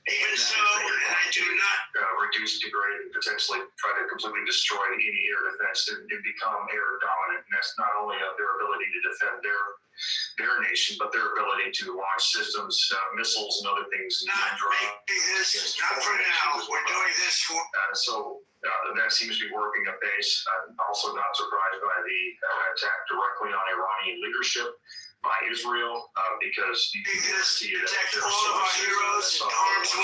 Even so, and I do not reduce, degrade, and potentially try to completely destroy any air defense and become air dominant. And that's not only their ability to defend their nation, but their ability to launch systems, missiles, and other things. Not making this, not for now. We're doing this for. So that seems to be working apace. I'm also not surprised by the attack directly on Iranian leadership by Israel, because you can see that there are some heroes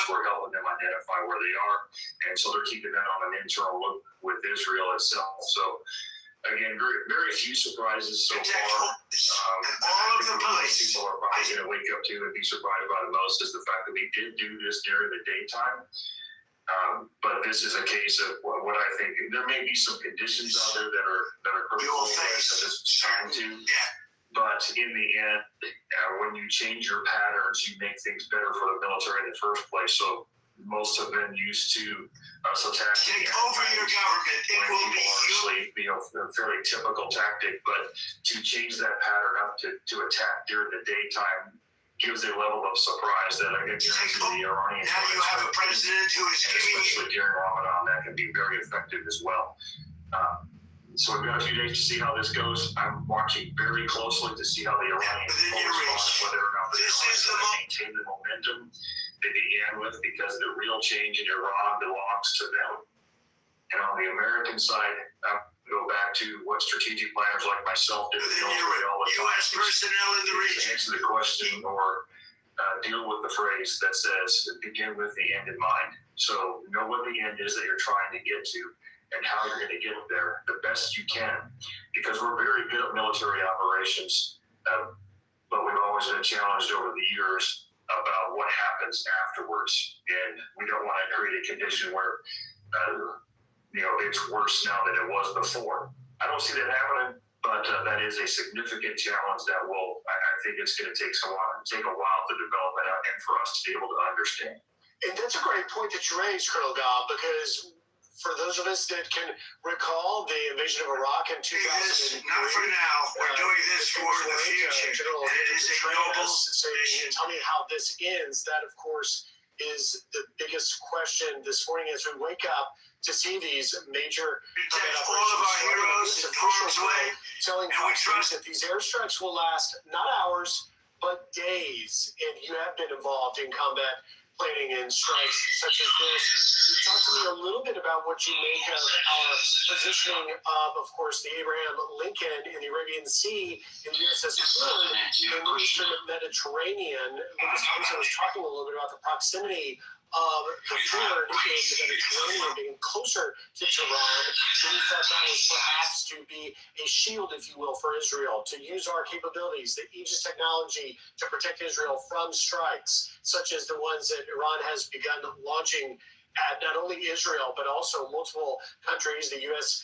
we're helping them identify where they are, and so they're keeping that on an internal look with Israel itself. So again, very few surprises so far. All of the police people are probably going to wake up to and be surprised by the most is the fact that we did do this during the daytime. But this is a case of what I think there may be some conditions out there that are critical that it's trying to. But in the end, when you change your patterns, you make things better for the military in the first place. So most have been used to us attacking. Take over your government. It will be obviously, a fairly typical tactic. But to change that pattern up to attack during the daytime gives a level of surprise that I can guarantee the Iranians. Now you have a president who is giving you. Especially during Ramadan, that can be very effective as well. So we've got a few days to see how this goes. I'm watching very closely to see how the Iranians respond, whether or not they're going to maintain the momentum they began with, because the real change in Iran belongs to them. And on the American side, I go back to what strategic planners like myself do in the military all the time. U.S. personnel in the region. Answer the question or deal with the phrase that says, begin with the end in mind. So know what the end is that you're trying to get to, and how you're going to get there the best you can, because we're very good at military operations, but we've always been challenged over the years about what happens afterwards, and we don't want to create a condition where it's worse now than it was before. I don't see that happening, but that is a significant challenge that I think it's going to take a while to develop that out and for us to be able to understand. And that's a great point that you raised, Colonel Gobb, because for those of us that can recall the invasion of Iraq in 2003. Not for now. We're doing this for the future. And it is a noble mission. Tell me how this ends. That, of course, is the biggest question this morning as we wake up to see these major all of our heroes in harm's way. Telling countries that these airstrikes will last not hours, but days. And you have been involved in combat planning and strikes such as this. Talk to me a little bit about what you make of our positioning of course, the Abraham Lincoln in the Arabian Sea and the USS Horn in the Eastern Mediterranean. Lucas Thompson was talking a little bit about the proximity of the ford in the Mediterranean being closer to Tehran, we thought that was perhaps to be a shield, if you will, for Israel, to use our capabilities, the Aegis technology to protect Israel from strikes, such as the ones that Iran has begun launching at not only Israel, but also multiple countries, the U.S.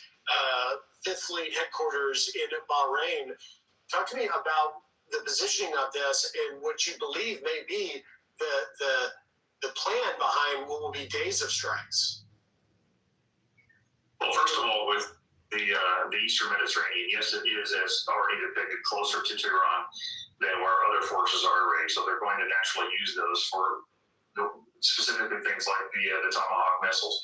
Fifth Fleet headquarters in Bahrain. Talk to me about the positioning of this and what you believe may be the plan behind what will be days of strikes. Well, first of all, with the Eastern Mediterranean, yes, it is as already depicted closer to Tehran than where other forces are arrayed. So they're going to naturally use those for specifically things like the Tomahawk missiles.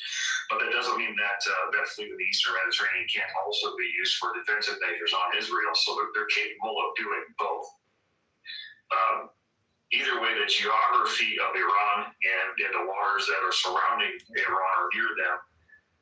But that doesn't mean that that fleet in the Eastern Mediterranean can't also be used for defensive measures on Israel. So they're capable of doing both. Either way, the geography of Iran and the waters that are surrounding Iran or near them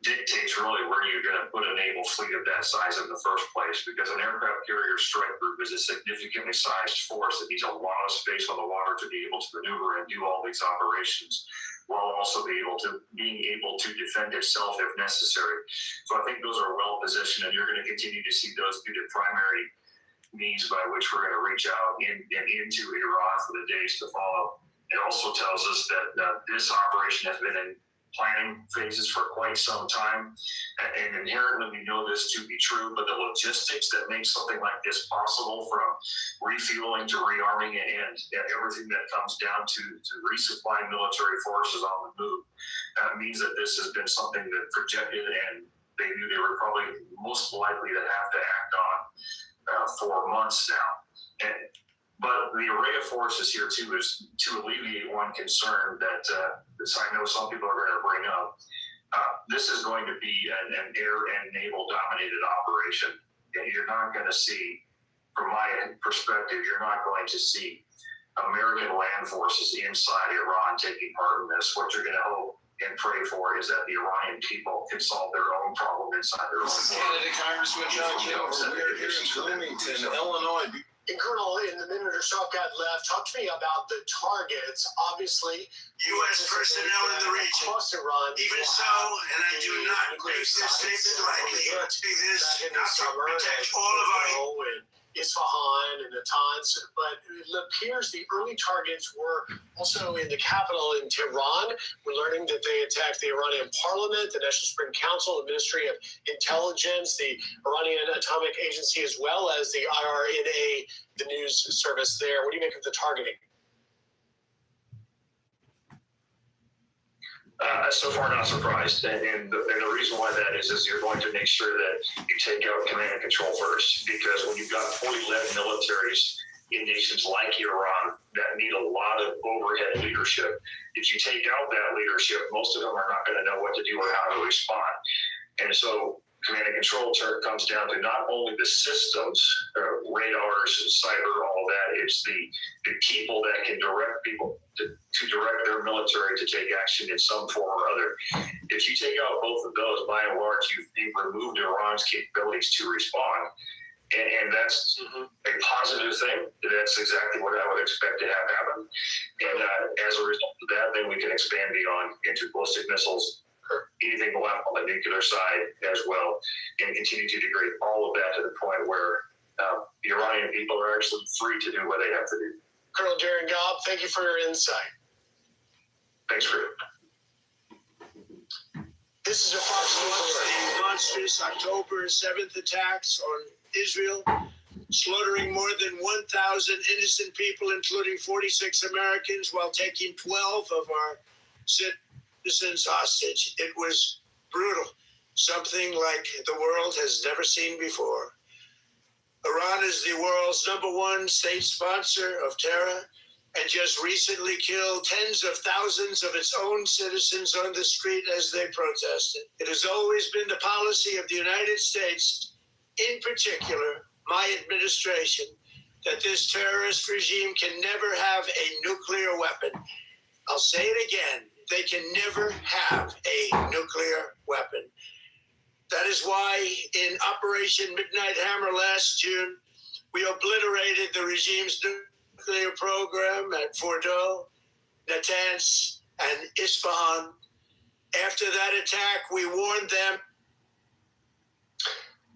dictates really where you're going to put a naval fleet of that size in the first place, because an aircraft carrier strike group is a significantly sized force that needs a lot of space on the water to be able to maneuver and do all these operations, while also being able to defend itself if necessary. So I think those are well positioned, and you're going to continue to see those be the primary means by which we're going to reach out into Iran for the days to follow. It also tells us that this operation has been in planning phases for quite some time, and inherently we know this to be true, but the logistics that make something like this possible, from refueling to rearming and everything that comes down to resupplying military forces on the move, means that this has been something that projected, and they knew they were probably most likely to have to act on for months now. But the array of forces here too is to alleviate one concern that I know some people are going to bring up. This is going to be an air and naval dominated operation. And you're not going to see, from my perspective, you're not going to see American land forces inside Iran taking part in this. What you're going to hope and pray for is that the Iranian people can solve their own problem inside their own. Candidate Congressman John Kitover, we're here in Bloomington, Illinois. And Colonel, in the minute or so I've got left, talk to me about the targets. Obviously, U.S. personnel in the region. Across Iran. Even so, and I do not make this statement lightly, this not to protect all of our Isfahan and Natanz, but it appears the early targets were also in the capital in Tehran. We're learning that they attacked the Iranian parliament, the National Supreme Council, the Ministry of Intelligence, the Iranian Atomic Agency, as well as the IRNA, the news service there. What do you make of the targeting? So far, not surprised. And the reason why that is you're going to make sure that you take out command and control first, because when you've got fully led militaries in nations like Iran that need a lot of overhead leadership, if you take out that leadership, most of them are not going to know what to do or how to respond. And so command and control comes down to not only the systems, radars, cyber, all that, it's the people that can direct people to direct their military to take action in some form or other. If you take out both of those, by and large, you've removed Iran's capabilities to respond. And that's a positive thing. That's exactly what I would expect to have happen. And as a result of that, then we can expand beyond into ballistic missiles, anything left on the nuclear side as well, and continue to degrade all of that to the point where the Iranian people are actually free to do what they have to do. Colonel Darren Gobb, thank you for your insight. Thanks, Chris. This is a Fox News. The monstrous October 7th attacks on Israel, slaughtering more than 1,000 innocent people, including 46 Americans, while taking 12 of our citizens hostage. It was brutal, something like the world has never seen before. Iran is the world's #1 state sponsor of terror, and just recently killed tens of thousands of its own citizens on the street as they protested. It has always been the policy of the United States, in particular my administration, that this terrorist regime can never have a nuclear weapon. I'll say it again, they can never have a nuclear weapon. That is why in Operation Midnight Hammer last June, we obliterated the regime's nuclear program at Fordow, Natanz, and Isfahan. After that attack, we warned them.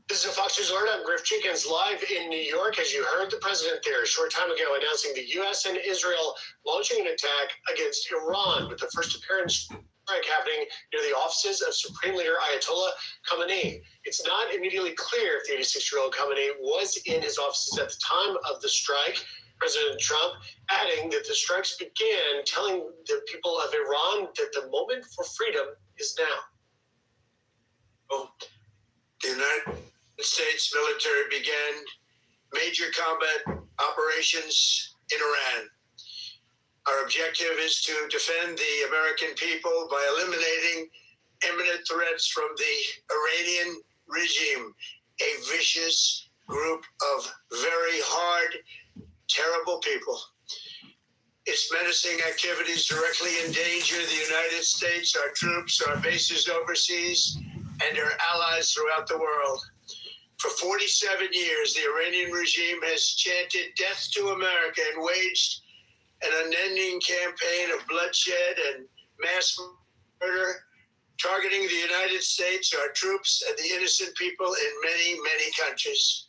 This is a Fox News Alert. I'm Griff Jenkins, live in New York. As you heard the president there a short time ago announcing the U.S. and Israel launching an attack against Iran, with the first apparent strike happening near the offices of Supreme Leader Ayatollah Khamenei. It's not immediately clear if the 86-year-old Khamenei was in his offices at the time of the strike. President Trump adding that the strikes began, telling the people of Iran that the moment for freedom is now. Well, the United States military began major combat operations in Iran. Our objective is to defend the American people by eliminating imminent threats from the Iranian regime, a vicious group of very hard, terrible people. Its menacing activities directly endanger the United States, our troops, our bases overseas, and our allies throughout the world. For 47 years, the Iranian regime has chanted death to America and waged an unending campaign of bloodshed and mass murder, targeting the United States, our troops, and the innocent people in many, many countries.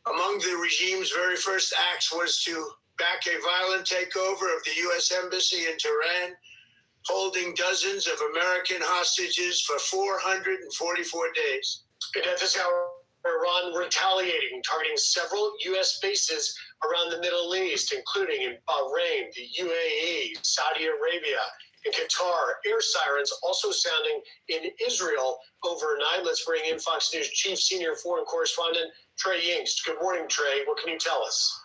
Among the regime's very first acts was to back a violent takeover of the U.S. Embassy in Tehran, holding dozens of American hostages for 444 days. And at this hour, Iran retaliating, targeting several U.S. bases around the Middle East, including in Bahrain, the UAE, Saudi Arabia, and Qatar. Air sirens also sounding in Israel overnight. Let's bring in Fox News Chief Senior Foreign Correspondent Trey Yingst. Good morning, Trey. What can you tell us?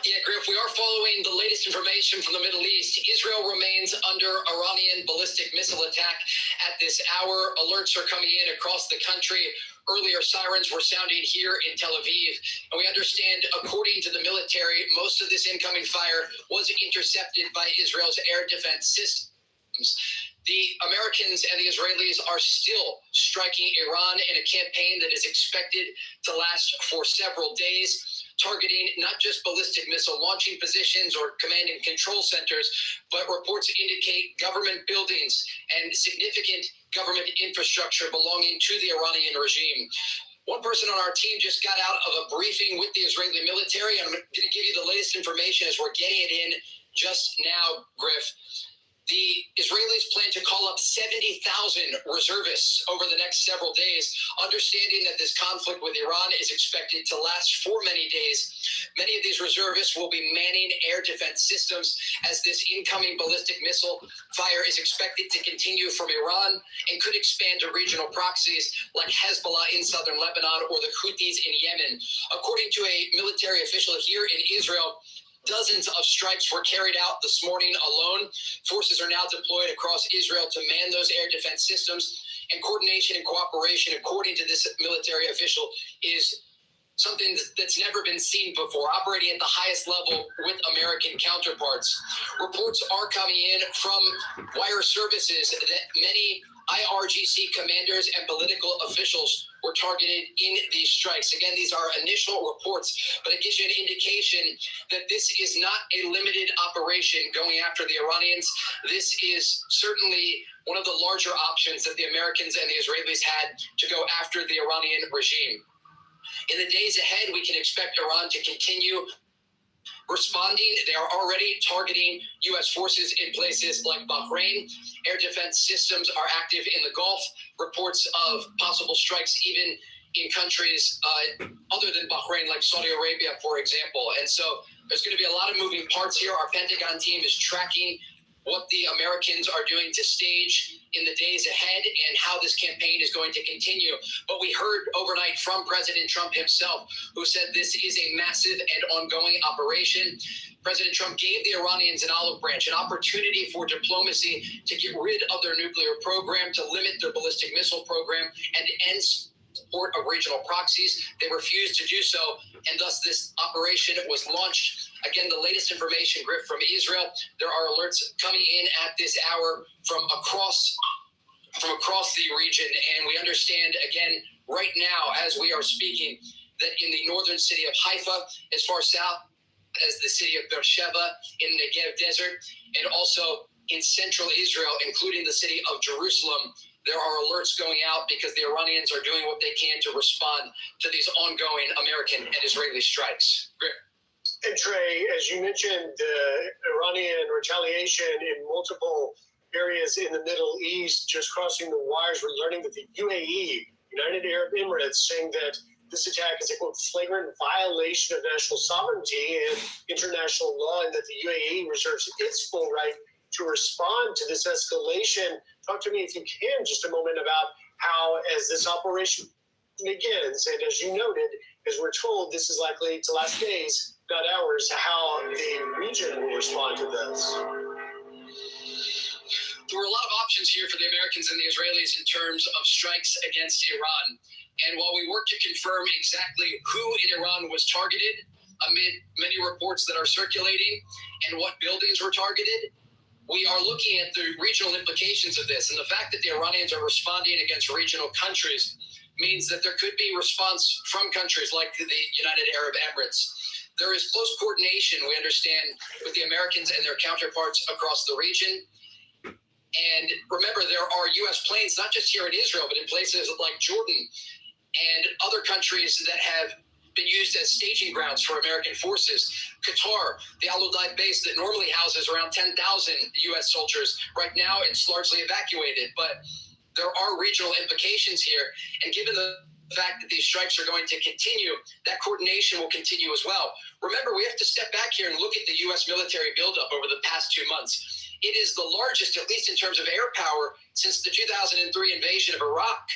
Yeah, Griff, we are following the latest information from the Middle East. Israel remains under Iranian ballistic missile attack at this hour. Alerts are coming in across the country. Earlier, sirens were sounding here in Tel Aviv. And we understand, according to the military, most of this incoming fire was intercepted by Israel's air defense systems. The Americans and the Israelis are still striking Iran in a campaign that is expected to last for several days, targeting not just ballistic missile launching positions or command and control centers, but reports indicate government buildings and significant government infrastructure belonging to the Iranian regime. One person on our team just got out of a briefing with the Israeli military. I'm going to give you the latest information as we're getting it in just now, Griff. The Israelis plan to call up 70,000 reservists over the next several days, understanding that this conflict with Iran is expected to last for many days. Many of these reservists will be manning air defense systems as this incoming ballistic missile fire is expected to continue from Iran and could expand to regional proxies like Hezbollah in southern Lebanon or the Houthis in Yemen. According to a military official here in Israel, dozens of strikes were carried out this morning alone. Forces are now deployed across Israel to man those air defense systems, and coordination and cooperation, according to this military official, is something that's never been seen before, operating at the highest level with American counterparts. Reports are coming in from wire services that many IRGC commanders and political officials were targeted in these strikes. Again, these are initial reports, but it gives you an indication that this is not a limited operation going after the Iranians. This is certainly one of the larger options that the Americans and the Israelis had to go after the Iranian regime. In the days ahead, we can expect Iran to continue responding. They are already targeting U.S. forces in places like Bahrain. Air defense systems are active in the Gulf. Reports of possible strikes even in countries other than Bahrain, like Saudi Arabia, for example. And so there's going to be a lot of moving parts here. Our Pentagon team is tracking what the Americans are doing to stage in the days ahead and how this campaign is going to continue. But we heard overnight from President Trump himself, who said this is a massive and ongoing operation. President Trump gave the Iranians an olive branch, an opportunity for diplomacy to get rid of their nuclear program, to limit their ballistic missile program, and to end support of regional proxies. They refused to do so, and thus this operation was launched. Again, the latest information, Griff, from Israel. There are alerts coming in at this hour from across the region, and we understand, again, right now, as we are speaking, that in the northern city of Haifa, as far south as the city of Beersheba in the Negev Desert, and also in central Israel, including the city of Jerusalem. There are alerts going out because the Iranians are doing what they can to respond to these ongoing American and Israeli strikes. Griff. And Trey, as you mentioned, the Iranian retaliation in multiple areas in the Middle East, just crossing the wires, we're learning that the UAE, United Arab Emirates, saying that this attack is a, quote, flagrant violation of national sovereignty and international law, and that the UAE reserves its full right to respond to this escalation. Talk to me, if you can, just a moment about how, as this operation begins, and as you noted, as we're told, this is likely to last days, not hours, how the region will respond to this. There were a lot of options here for the Americans and the Israelis in terms of strikes against Iran. And while we work to confirm exactly who in Iran was targeted, amid many reports that are circulating, and what buildings were targeted, we are looking at the regional implications of this. And the fact that the Iranians are responding against regional countries means that there could be response from countries like the United Arab Emirates. There is close coordination, we understand, with the Americans and their counterparts across the region. And remember, there are U.S. planes, not just here in Israel, but in places like Jordan and other countries that have been used as staging grounds for American forces. Qatar, the Al Udeid base that normally houses around 10,000 U.S. soldiers. Right now, it's largely evacuated, but there are regional implications here. And given the fact that these strikes are going to continue, that coordination will continue as well. Remember, we have to step back here and look at the U.S. military buildup over the past 2 months. It is the largest, at least in terms of air power, since the 2003 invasion of Iraq.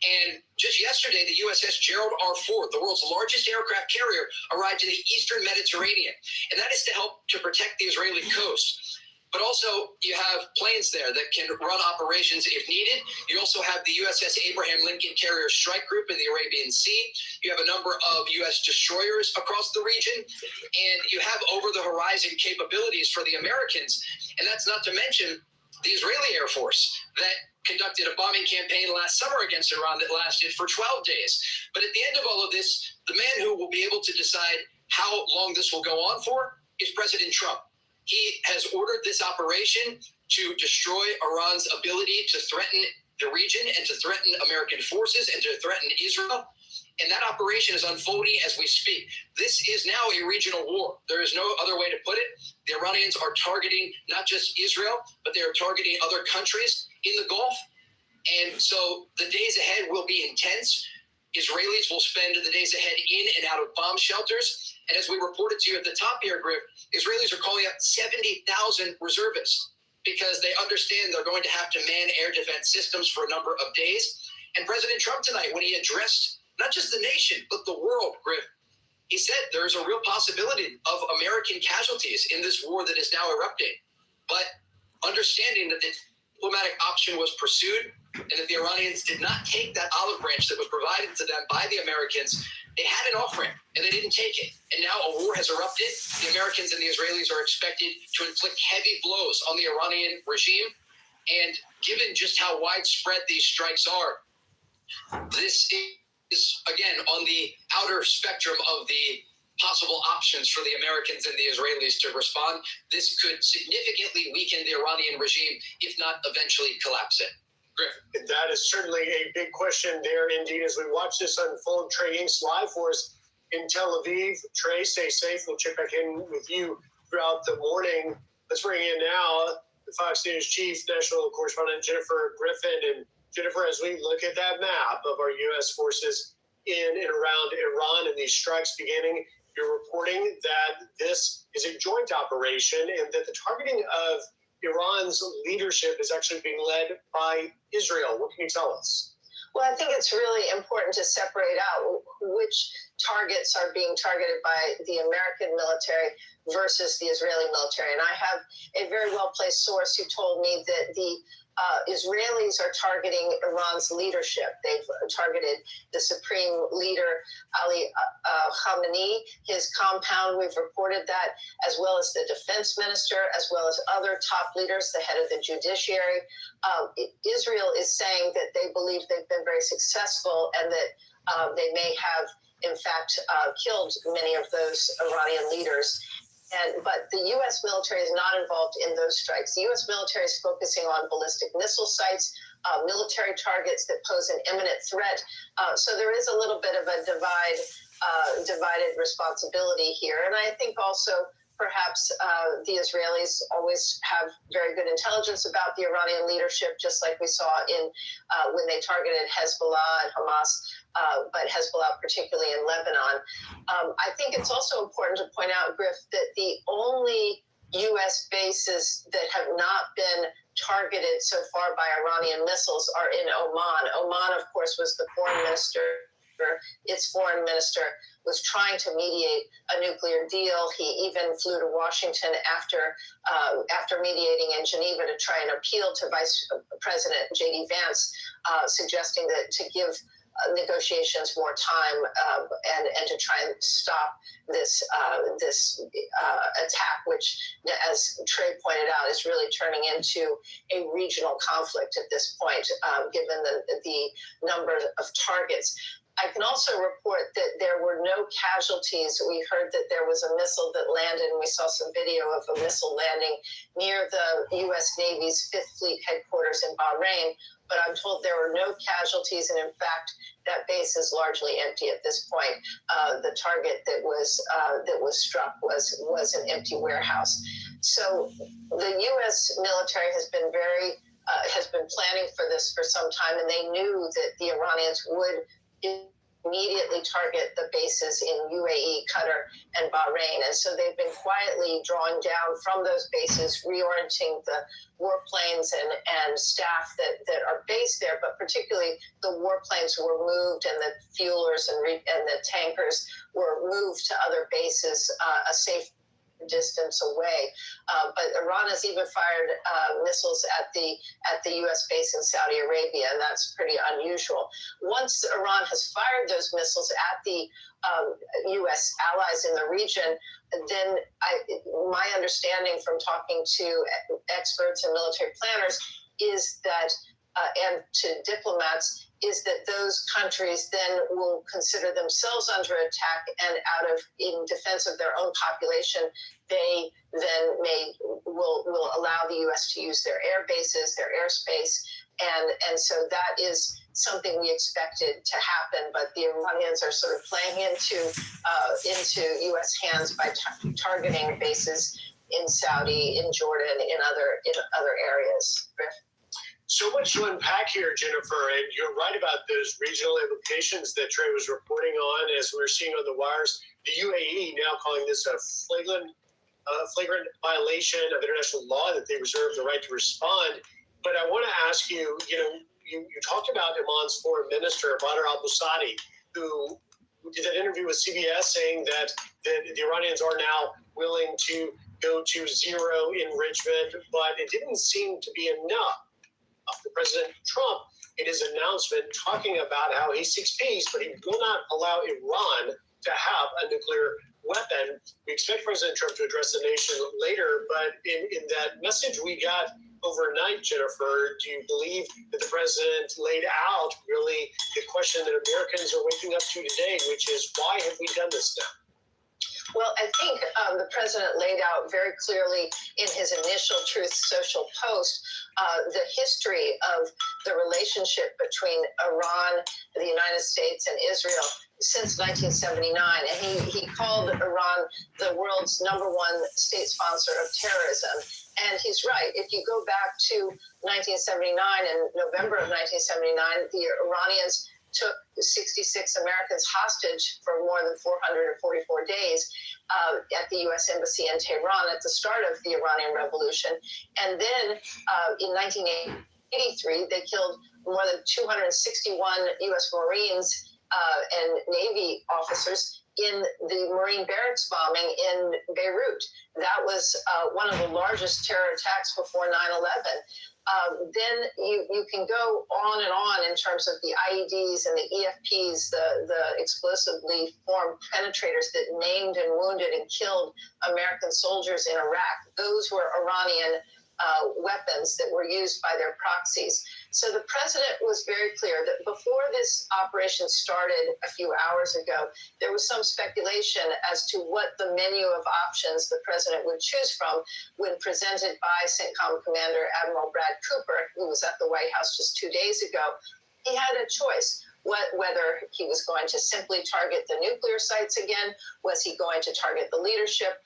And just yesterday, the USS Gerald R. Ford, the world's largest aircraft carrier, arrived in the eastern Mediterranean. And that is to help to protect the Israeli coast. But also, you have planes there that can run operations if needed. You also have the USS Abraham Lincoln Carrier Strike Group in the Arabian Sea. You have a number of U.S. destroyers across the region. And you have over-the-horizon capabilities for the Americans. And that's not to mention the Israeli Air Force that conducted a bombing campaign last summer against Iran that lasted for 12 days. But at the end of all of this, the man who will be able to decide how long this will go on for is President Trump. He has ordered this operation to destroy Iran's ability to threaten the region and to threaten American forces and to threaten Israel. And that operation is unfolding as we speak. This is now a regional war. There is no other way to put it. The Iranians are targeting not just Israel, but they are targeting other countries in the Gulf. And so the days ahead will be intense. Israelis will spend the days ahead in and out of bomb shelters. And as we reported to you at the top here, Griff, Israelis are calling up 70,000 reservists because they understand they're going to have to man air defense systems for a number of days. And President Trump tonight, when he addressed not just the nation, but the world, Griff, he said there's a real possibility of American casualties in this war that is now erupting. But understanding that the diplomatic option was pursued and that the Iranians did not take that olive branch that was provided to them by the Americans, they had an off-ramp and they didn't take it. And now a war has erupted. The Americans and the Israelis are expected to inflict heavy blows on the Iranian regime. And given just how widespread these strikes are, this is, again, on the outer spectrum of the possible options for the Americans and the Israelis to respond. This could significantly weaken the Iranian regime, if not eventually collapse it. Griff. That is certainly a big question there, indeed, as we watch this unfold. Trey Inks live for us in Tel Aviv. Trey, stay safe. We'll check back in with you throughout the morning. Let's bring in now the Fox News chief national correspondent Jennifer Griffin. And Jennifer, as we look at that map of our U.S. forces in and around Iran and these strikes beginning, you're reporting that this is a joint operation and that the targeting of Iran's leadership is actually being led by Israel. What can you tell us? Well, I think it's really important to separate out which targets are being targeted by the American military versus the Israeli military. And I have a very well-placed source who told me that the Israelis are targeting Iran's leadership. They've targeted the supreme leader, Ali Khamenei, his compound. We've reported that, as well as the defense minister, as well as other top leaders, the head of the judiciary. Israel is saying that they believe they've been very successful and that they may have in fact, killed many of those Iranian leaders. But the U.S. military is not involved in those strikes. The U.S. military is focusing on ballistic missile sites, military targets that pose an imminent threat. So there is a little bit of a divided responsibility here. And I think also perhaps the Israelis always have very good intelligence about the Iranian leadership, just like we saw in when they targeted Hezbollah and Hamas, but Hezbollah particularly in Lebanon. I think it's also important to point out, Griff, that the only U.S. bases that have not been targeted so far by Iranian missiles are in Oman. Oman, of course, was the foreign minister. Its foreign minister was trying to mediate a nuclear deal. He even flew to Washington after mediating in Geneva to try and appeal to Vice President J.D. Vance, suggesting that to give negotiations more time and to try and stop this attack, which, as Trey pointed out, is really turning into a regional conflict at this point, given the number of targets. I can also report that there were no casualties. We heard that there was a missile that landed, and we saw some video of a missile landing near the U.S. Navy's 5th Fleet headquarters in Bahrain, but I'm told there were no casualties, and in fact, that base is largely empty at this point. The target that was struck was an empty warehouse. So the U.S. military has been planning for this for some time, and they knew that the Iranians would immediately target the bases in UAE, Qatar, and Bahrain. And so they've been quietly drawing down from those bases, reorienting the warplanes and staff that are based there, but particularly the warplanes were moved and the fuelers and the tankers were moved to other bases, a safe distance away. But Iran has even fired missiles at the U.S. base in Saudi Arabia, and that's pretty unusual. Once Iran has fired those missiles at the U.S. allies in the region, then my understanding from talking to experts and military planners is that, and to diplomats, is that those countries then will consider themselves under attack, and in defense of their own population, they then will allow the U.S. to use their air bases, their airspace, and so that is something we expected to happen. But the Iranians are sort of playing into U.S. hands by targeting bases in Saudi, in Jordan, in other areas. Griff? So much to unpack here, Jennifer, and you're right about those regional implications that Trey was reporting on, as we're seeing on the wires. The UAE now calling this a flagrant violation of international law, that they reserve the right to respond. But I want to ask you, you talked about Oman's foreign minister, Badr al-Busadi, who did that interview with CBS saying that the Iranians are now willing to go to zero enrichment, but it didn't seem to be enough. President Trump, in his announcement, talking about how he seeks peace, but he will not allow Iran to have a nuclear weapon. We expect President Trump to address the nation later, but in that message we got overnight, Jennifer, do you believe that the president laid out really the question that Americans are waking up to today, which is, why have we done this now? Well, I think the president laid out very clearly in his initial Truth Social post the history of the relationship between Iran, the United States, and Israel since 1979. And he called Iran the world's #1 state sponsor of terrorism. And he's right. If you go back to 1979, in November of 1979, the Iranians took 66 Americans hostage for more than 444 days at the U.S. Embassy in Tehran at the start of the Iranian Revolution. And then in 1983, they killed more than 261 U.S. Marines and Navy officers in the Marine barracks bombing in Beirut. That was one of the largest terror attacks before 9/11. Then you can go on and on in terms of the IEDs and the EFPs, the explosively formed penetrators that maimed and wounded and killed American soldiers in Iraq. Those were Iranian weapons that were used by their proxies. So the president was very clear that before this operation started a few hours ago, there was some speculation as to what the menu of options the president would choose from when presented by CENTCOM Commander Admiral Brad Cooper, who was at the White House just 2 days ago. He had a choice. Whether he was going to simply target the nuclear sites again, was he going to target the leadership,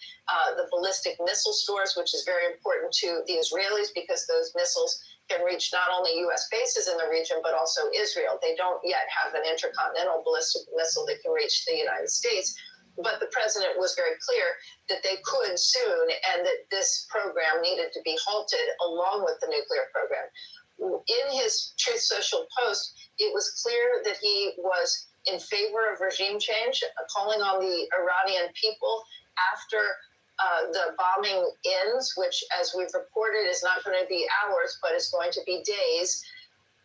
the ballistic missile stores, which is very important to the Israelis because those missiles can reach not only U.S. bases in the region, but also Israel. They don't yet have an intercontinental ballistic missile that can reach the United States. But the president was very clear that they could soon and that this program needed to be halted along with the nuclear program. In his Truth Social post, it was clear that he was in favor of regime change, calling on the Iranian people after the bombing ends, which, as we've reported, is not going to be hours, but is going to be days,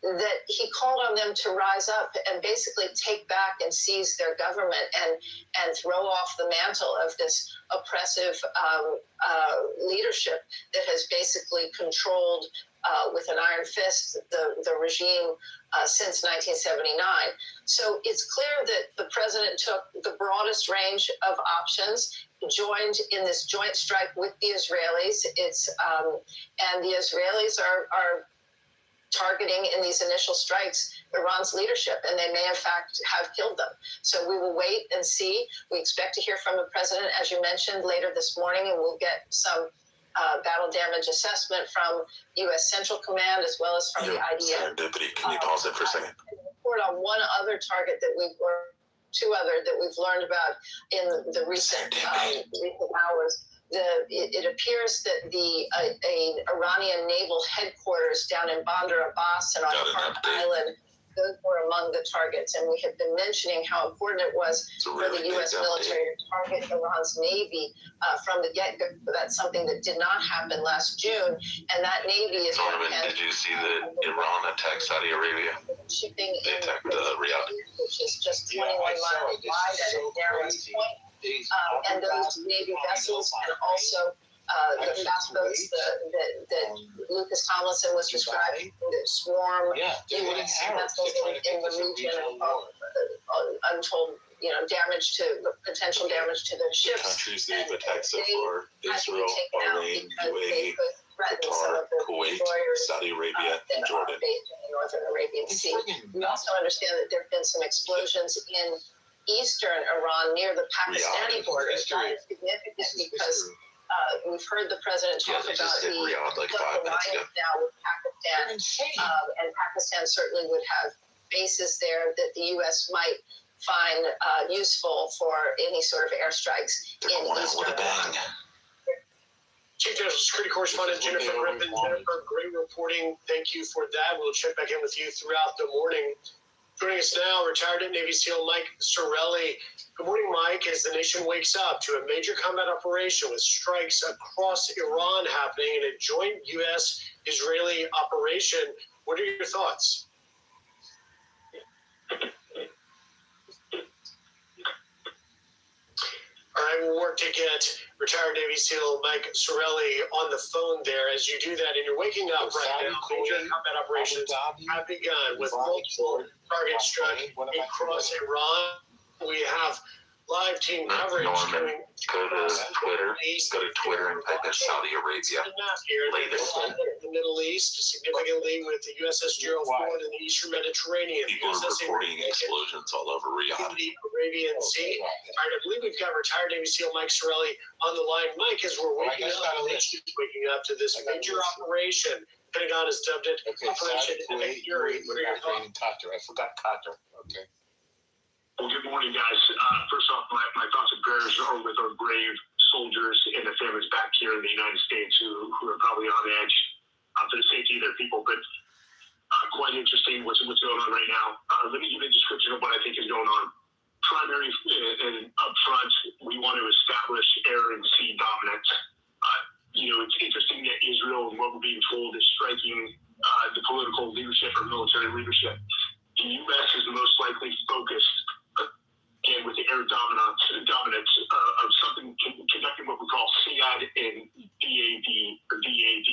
that he called on them to rise up and basically take back and seize their government and throw off the mantle of this oppressive leadership that has basically controlled with an iron fist the regime since 1979. So it's clear that the president took the broadest range of options, joined in this joint strike with the Israelis. And the Israelis are targeting in these initial strikes Iran's leadership, and they may in fact have killed them. So we will wait and see. We expect to hear from the president, as you mentioned, later this morning, and we'll get some battle damage assessment from U.S. Central Command as well as from the IDF. Serendipity, can you pause it for a second? Report on one other target that two other that we've learned about in the recent hours. It appears that an Iranian naval headquarters down in Bandar Abbas and on Park Island, those were among the targets. And we have been mentioning how important it was for the U.S. military to target Iran's Navy from the get-go. That's something that did not happen last June. And that Navy is... Did you see that Iran attacked Saudi Arabia? Shipping they attacked Riyadh. Which is just 21 miles wide at a narrow point. And those Navy vessels and also the fast boats that Lucas Tomlinson was describing that swarm U.S. vessels in the region and untold damage to potential damage to their ships. The countries they've attacked so far: Israel, Bahrain, UAE, Qatar, Kuwait, Saudi Arabia, and Jordan. In the Northern Arabian Sea. We also understand that there have been some explosions in eastern Iran near the Pakistani border. That is significant because we've heard the president talk about the alliance now with Pakistan, and Pakistan certainly would have bases there that the U.S. might find useful for any sort of airstrikes in eastern Iran. Chief National Security Correspondent Jennifer Griffin. Jennifer, great reporting. Thank you for that. We'll check back in with you throughout the morning. Joining us now, retired Navy SEAL Mike Sorelli. Good morning, Mike. As the nation wakes up to a major combat operation with strikes across Iran happening in a joint U.S.-Israeli operation, what are your thoughts? All right, we'll work to get retired Navy SEAL Mike Sorelli on the phone there. As you do that, and you're waking up right now, major combat operations have begun with multiple targets struck across Iran. We have live team coverage coming. Go to Twitter and type in Saudi Arabia. Latest. The Middle East, significantly with the USS Gerald Ford in the Eastern Mediterranean. People are reporting explosions all over Riyadh. The Arabian Sea. All right, I believe we've got retired Navy SEAL Mike Sorelli on the line. Mike, as we're waking up to this major operation, Pentagon has dubbed it Operation Epic Fury. What are your thoughts? I forgot Qatar. Okay. Well, good morning, guys. First off, my thoughts and prayers are with our brave soldiers and their families back here in the United States who are probably on edge for the safety of their people. But quite interesting what's going on right now. Let me give a description of what I think is going on. Primary and up front, we want to establish air and sea dominance. It's interesting that Israel and what we're being told is striking the political leadership or military leadership. The U.S. is the most likely focused, again, with the air dominance of something conducting what we call SEAD and DAD or DAD.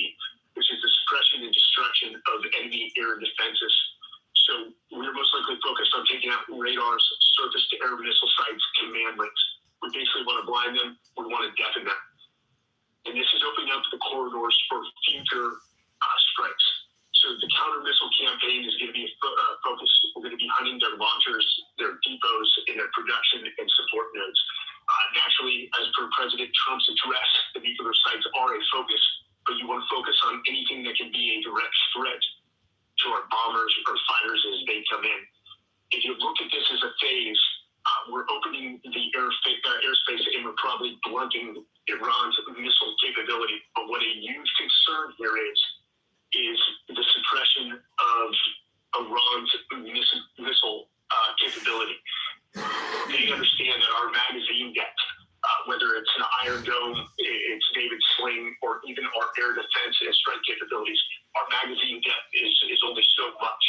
campaign is going to be focused. We're going to be hunting their launchers, their depots, and their production and support nodes. Naturally, as per President Trump's address, the nuclear sites are a focus, but you want to focus on anything that can be a direct threat to our bombers or fighters as they come in. If you look at this as a phase, we're opening the airspace and we're probably blunting Iran's missile capability. But what a huge concern here is the suppression of Iran's missile capability. They understand that our magazine depth, whether it's an Iron Dome, it's David Sling, or even our air defense and strike capabilities, our magazine depth is only so much.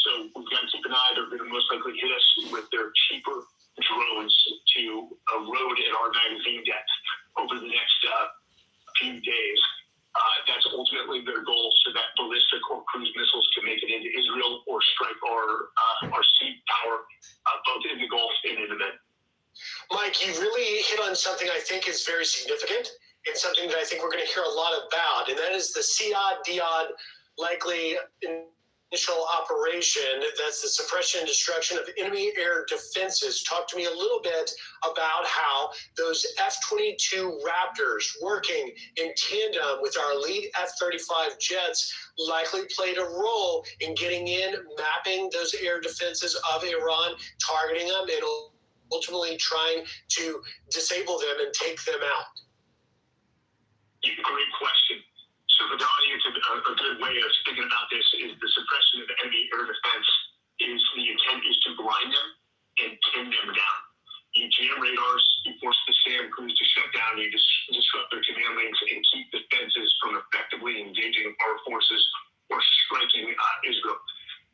So we've got to keep an eye. They're going to most likely hit us with their cheaper drones to erode in our magazine depth over the next few days. That's ultimately their goal, so that ballistic or cruise missiles can make it into Israel or strike our sea power, both in the Gulf and in the Med. Mike, you really hit on something I think is very significant and something that I think we're going to hear a lot about, and that is the Diad likely initial operation. That's the suppression and destruction of enemy air defenses. Talk to me a little bit about how those F-22 Raptors working in tandem with our elite F-35 jets likely played a role in getting in, mapping those air defenses of Iran, targeting them, and ultimately trying to disable them and take them out. Great question. So for the audience, a good way of thinking about this is the suppression of enemy air defense the intent is to blind them and pin them down. You jam radars, you force the SAM crews to shut down, you disrupt their command links and keep defenses from effectively engaging our forces or striking Israel.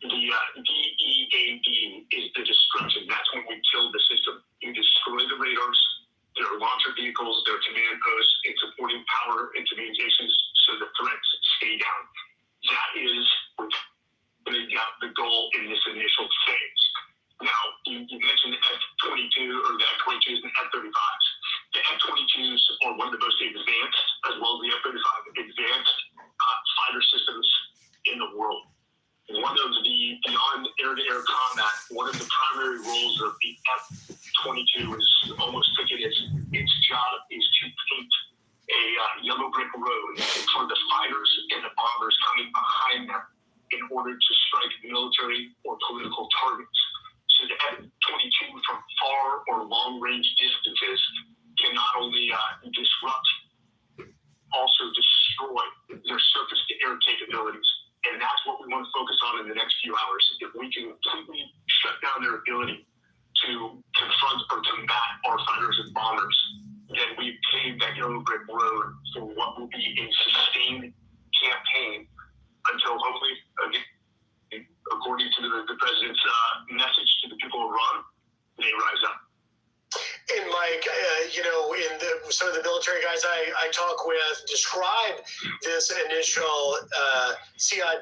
The DEAD is the destruction. That's when we kill the system. You destroy the radars, their launcher vehicles, their command posts, and supporting power and communications so the threats stay down. That is the goal in this initial phase. Now, you mentioned the F-22 or the F-22s and the F-35s. The F-22s are one of the most advanced, as well as the F-35, advanced fighter systems in the world. One of the beyond air-to-air combat, one of the primary roles of the F-22 is almost thinking its job is to paint a yellow brick road for the fighters and the bombers coming behind them in order to strike military or political targets. So the F-22 from far or long-range distances can not only disrupt, also destroy their surface-to-air capabilities. And that's what we want to focus on in the next few hours. If we can completely shut down their ability to confront or combat our fighters and bombers, then we've paved that yellow brick road for what will be a sustained campaign until hopefully, again, according to the president's message to the people of Iran, they rise up. And Mike, some of the military guys I talk with describe this initial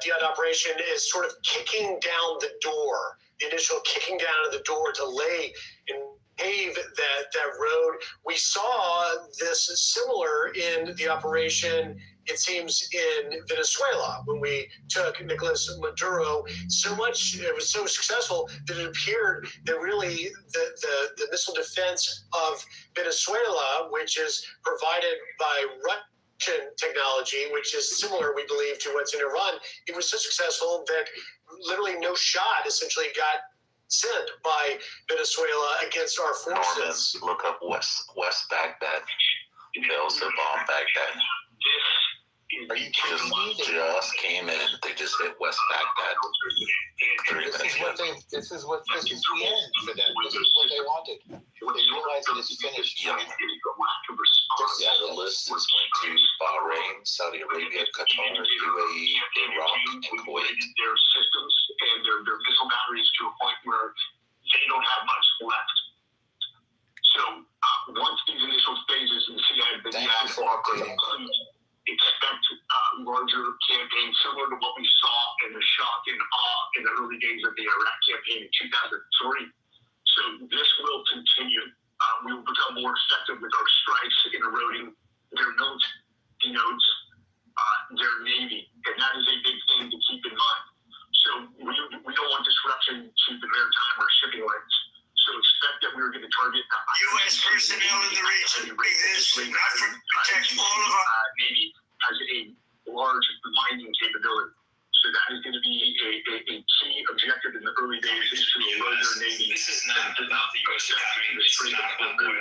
Diad operation as sort of kicking down the door, the initial kicking down of the door to lay and pave that road. We saw this similar in the operation, it seems, in Venezuela when we took Nicolas Maduro. It was so successful that it appeared that really the missile defense of Venezuela, which is provided by Russian technology, which is similar, we believe, to what's in Iran, it was so successful that literally no shot essentially got sent by Venezuela against our forces. Norman, look up West Baghdad. They also bombed Baghdad. Are you kidding me? Just came in. They just hit West Baghdad 3 minutes ago. This is the end for them. This is what they wanted. They realize that it's finished. Yeah, the list is went to Bahrain, Saudi Arabia, Qatar, UAE, Iraq, and Kuwait. Their systems and their missile batteries to a point where they don't have much left. So once these initial phases in the CIA are complete, expect larger campaigns similar to what we saw in the shock and awe in the early days of the Iraq campaign in 2003. So this will continue. We will become more effective with our strikes in eroding their military nodes, their navy, and that is a big thing to keep in mind. So terrorist attack. I mean, it's not about going